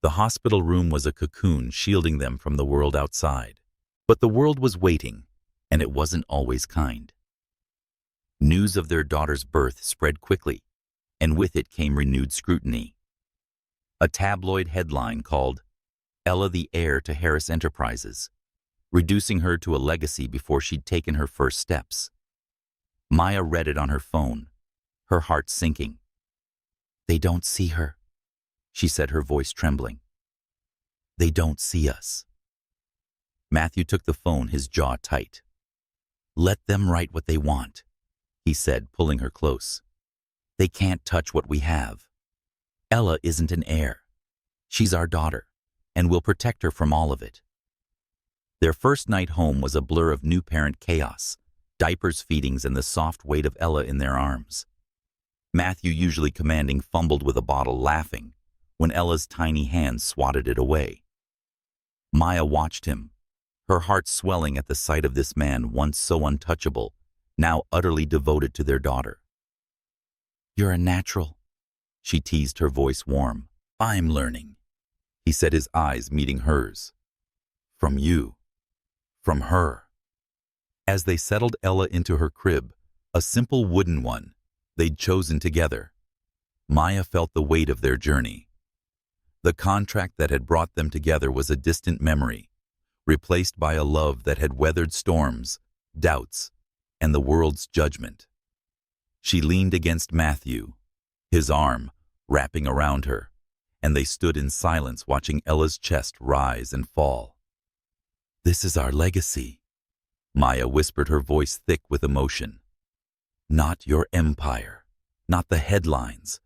The hospital room was a cocoon shielding them from the world outside. But the world was waiting, and it wasn't always kind. News of their daughter's birth spread quickly, and with it came renewed scrutiny. A tabloid headline called, "Ella the heir to Harris Enterprises," reducing her to a legacy before she'd taken her first steps. Maya read it on her phone, her heart sinking. "They don't see her," she said, her voice trembling. "They don't see us." Matthew took the phone, his jaw tight. "Let them write what they want," he said, pulling her close. "They can't touch what we have. Ella isn't an heir. She's our daughter, and we'll protect her from all of it." Their first night home was a blur of new parent chaos, diapers, feedings, and the soft weight of Ella in their arms. Matthew, usually commanding, fumbled with a bottle, laughing, when Ella's tiny hand swatted it away. Maya watched him, her heart swelling at the sight of this man once so untouchable, now utterly devoted to their daughter. "You're a natural," she teased, her voice warm. "I'm learning," he said, his eyes meeting hers. "From you. From her." As they settled Ella into her crib, a simple wooden one they'd chosen together, Maya felt the weight of their journey. The contract that had brought them together was a distant memory, replaced by a love that had weathered storms, doubts, and the world's judgment. She leaned against Matthew, his arm wrapping around her, and they stood in silence, watching Ella's chest rise and fall. "This is our legacy," Maya whispered, her voice thick with emotion. "Not your empire, not the headlines.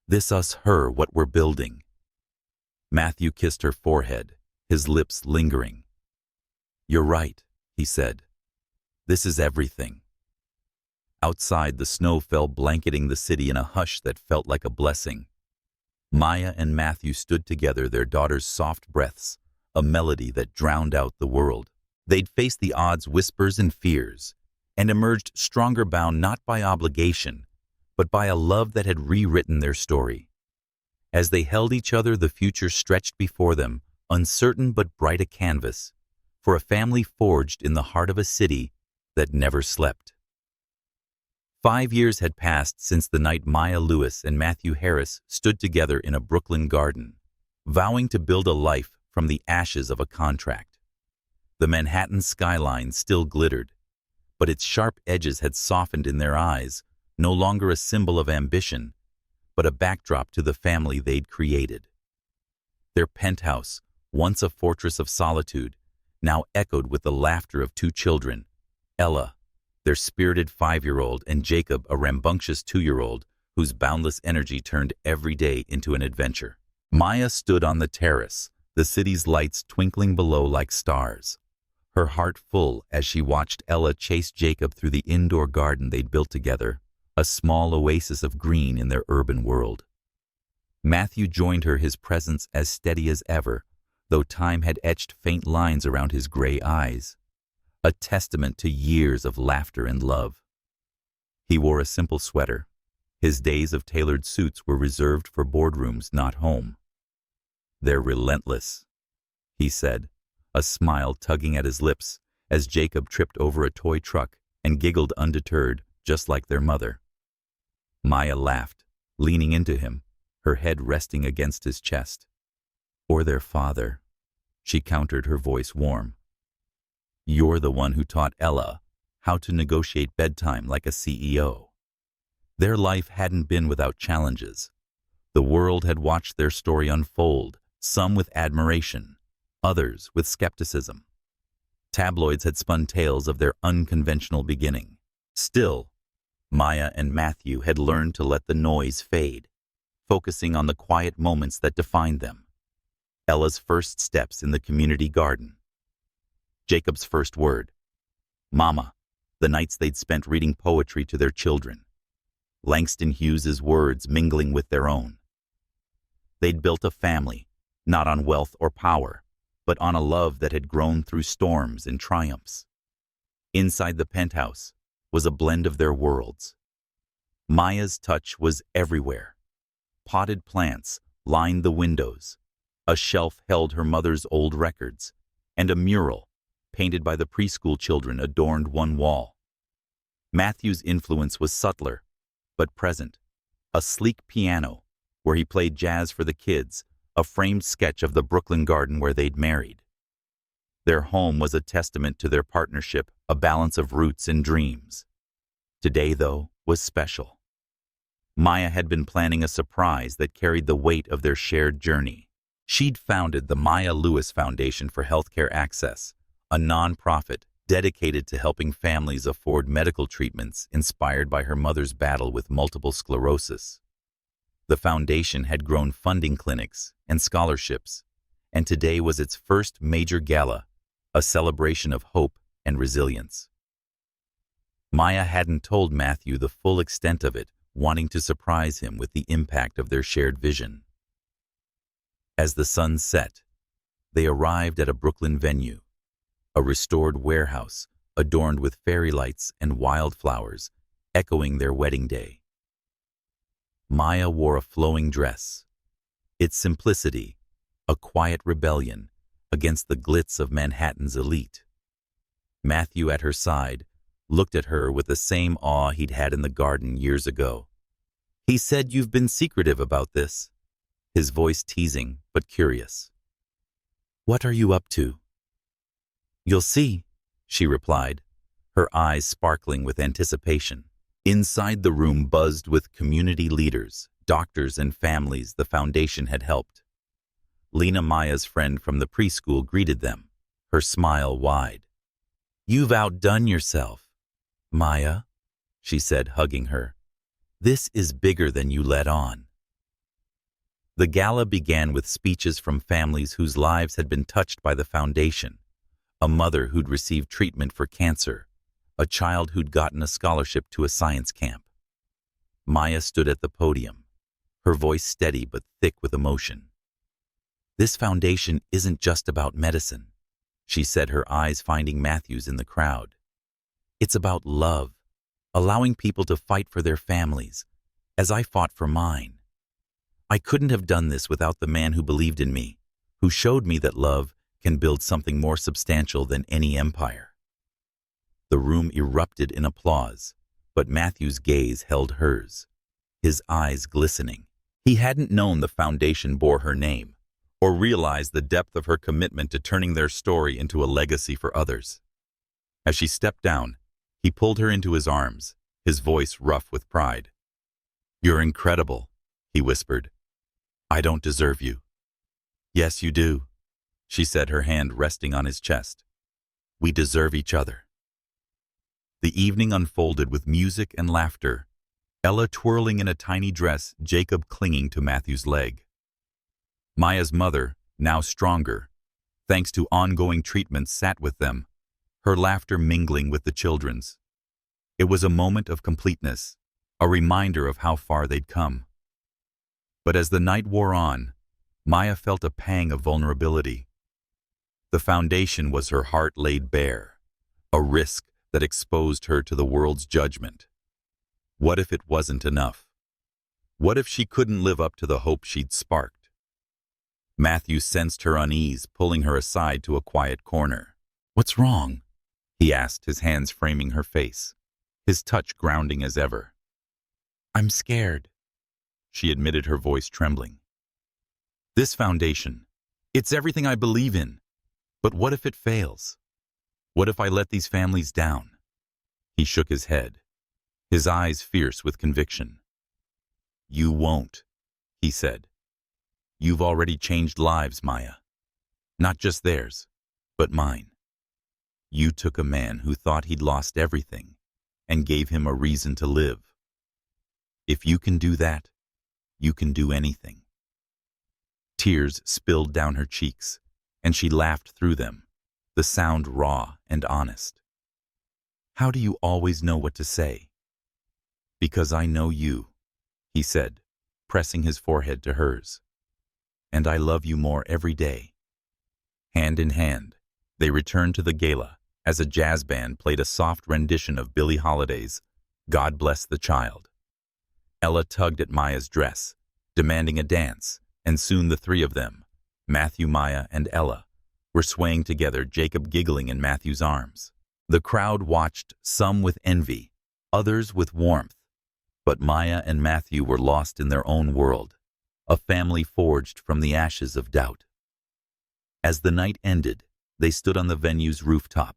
This us, her, what we're building." Matthew kissed her forehead, his lips lingering. "You're right," he said. "This is everything." Outside, the snow fell, blanketing the city in a hush that felt like a blessing. Maya and Matthew stood together, their daughter's soft breaths, a melody that drowned out the world. They'd faced the odds, whispers, and fears, and emerged stronger, bound not by obligation, but by a love that had rewritten their story. As they held each other, the future stretched before them, uncertain but bright, a canvas for a family forged in the heart of a city that never slept. 5 years had passed since the night Maya Lewis and Matthew Harris stood together in a Brooklyn garden, vowing to build a life from the ashes of a contract. The Manhattan skyline still glittered, but its sharp edges had softened in their eyes, no longer a symbol of ambition, but a backdrop to the family they'd created. Their penthouse, once a fortress of solitude, now echoed with the laughter of 2 children, Ella, their spirited 5-year-old, and Jacob, a rambunctious 2-year-old, whose boundless energy turned every day into an adventure. Maya stood on the terrace, the city's lights twinkling below like stars, her heart full as she watched Ella chase Jacob through the indoor garden they'd built together, a small oasis of green in their urban world. Matthew joined her, his presence as steady as ever, though time had etched faint lines around his gray eyes, a testament to years of laughter and love. He wore a simple sweater. His days of tailored suits were reserved for boardrooms, not home. "They're relentless," he said, a smile tugging at his lips as Jacob tripped over a toy truck and giggled undeterred, just like their mother. Maya laughed, leaning into him, her head resting against his chest. "Or their father," she countered, her voice warm. "You're the one who taught Ella how to negotiate bedtime like a CEO." Their life hadn't been without challenges. The world had watched their story unfold, some with admiration, others with skepticism. Tabloids had spun tales of their unconventional beginning. Still, Maya and Matthew had learned to let the noise fade, focusing on the quiet moments that defined them. Ella's first steps in the community garden. Jacob's first word, "Mama," the nights they'd spent reading poetry to their children. Langston Hughes's words mingling with their own. They'd built a family, not on wealth or power, but on a love that had grown through storms and triumphs. Inside the penthouse was a blend of their worlds. Maya's touch was everywhere. Potted plants lined the windows. A shelf held her mother's old records, and a mural, painted by the preschool children, adorned one wall. Matthew's influence was subtler, but present. A sleek piano, where he played jazz for the kids, a framed sketch of the Brooklyn garden where they'd married. Their home was a testament to their partnership, a balance of roots and dreams. Today, though, was special. Maya had been planning a surprise that carried the weight of their shared journey. She'd founded the Maya Lewis Foundation for Healthcare Access, a nonprofit dedicated to helping families afford medical treatments inspired by her mother's battle with multiple sclerosis. The foundation had grown funding clinics and scholarships, and today was its first major gala, a celebration of hope and resilience. Maya hadn't told Matthew the full extent of it, wanting to surprise him with the impact of their shared vision. As the sun set, they arrived at a Brooklyn venue, a restored warehouse adorned with fairy lights and wildflowers, echoing their wedding day. Maya wore a flowing dress, its simplicity a quiet rebellion against the glitz of Manhattan's elite. Matthew, at her side, looked at her with the same awe he'd had in the garden years ago. "He said you've been secretive about this," his voice teasing but curious. "What are you up to?" "You'll see," she replied, her eyes sparkling with anticipation. Inside the room buzzed with community leaders, doctors, and families the foundation had helped. Lena, Maya's friend from the preschool, greeted them, her smile wide. "You've outdone yourself, Maya," she said, hugging her. "This is bigger than you let on." The gala began with speeches from families whose lives had been touched by the foundation. A mother who'd received treatment for cancer, a child who'd gotten a scholarship to a science camp. Maya stood at the podium, her voice steady but thick with emotion. "This foundation isn't just about medicine," she said, her eyes finding Matthew's in the crowd. "It's about love, allowing people to fight for their families, as I fought for mine. I couldn't have done this without the man who believed in me, who showed me that love can build something more substantial than any empire." The room erupted in applause, but Matthew's gaze held hers, his eyes glistening. He hadn't known the foundation bore her name, or realized the depth of her commitment to turning their story into a legacy for others. As she stepped down, he pulled her into his arms, his voice rough with pride. "You're incredible," he whispered. "I don't deserve you." "Yes, you do," she said, her hand resting on his chest. "We deserve each other." The evening unfolded with music and laughter, Ella twirling in a tiny dress, Jacob clinging to Matthew's leg. Maya's mother, now stronger, thanks to ongoing treatments, sat with them, her laughter mingling with the children's. It was a moment of completeness, a reminder of how far they'd come. But as the night wore on, Maya felt a pang of vulnerability. The foundation was her heart laid bare, a risk that exposed her to the world's judgment. What if it wasn't enough? What if she couldn't live up to the hope she'd sparked? Matthew sensed her unease, pulling her aside to a quiet corner. "What's wrong?" he asked, his hands framing her face, his touch grounding as ever. "I'm scared," she admitted, her voice trembling. "This foundation, it's everything I believe in. But what if it fails? What if I let these families down?" He shook his head, his eyes fierce with conviction. "You won't," he said. "You've already changed lives, Maya. Not just theirs, but mine. You took a man who thought he'd lost everything and gave him a reason to live. If you can do that, you can do anything." Tears spilled down her cheeks, and she laughed through them, the sound raw and honest. "How do you always know what to say?" "Because I know you," he said, pressing his forehead to hers. "And I love you more every day." Hand in hand, they returned to the gala as a jazz band played a soft rendition of Billie Holiday's "God Bless the Child." Ella tugged at Maya's dress, demanding a dance, and soon the three of them, Matthew, Maya, and Ella, were swaying together, Jacob giggling in Matthew's arms. The crowd watched, some with envy, others with warmth, but Maya and Matthew were lost in their own world, a family forged from the ashes of doubt. As the night ended, They stood on the venue's rooftop,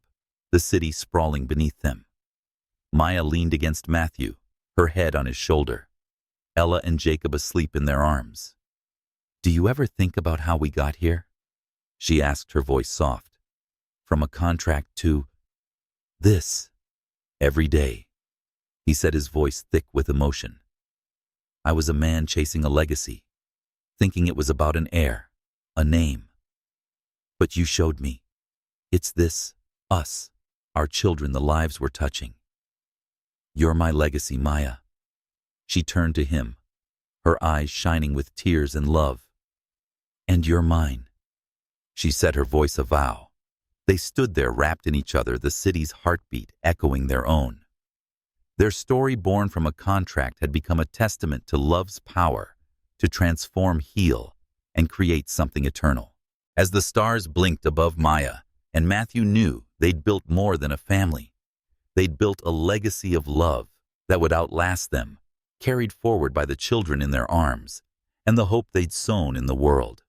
the city sprawling beneath them. Maya leaned against Matthew, her head on his shoulder. Ella and Jacob asleep in their arms. "Do you ever think about how we got here?" she asked, her voice soft. "From a contract to this. Every day," he said, his voice thick with emotion. "I was a man chasing a legacy, thinking it was about an heir, a name. But you showed me. It's this, us, our children, the lives we're touching. You're my legacy, Maya." She turned to him, her eyes shining with tears and love. "And you're mine," she said, her voice a vow. They stood there wrapped in each other, the city's heartbeat echoing their own. Their story, born from a contract, had become a testament to love's power to transform, heal, and create something eternal. As the stars blinked above Maya and Matthew, knew they'd built more than a family. They'd built a legacy of love that would outlast them, carried forward by the children in their arms and the hope they'd sown in the world.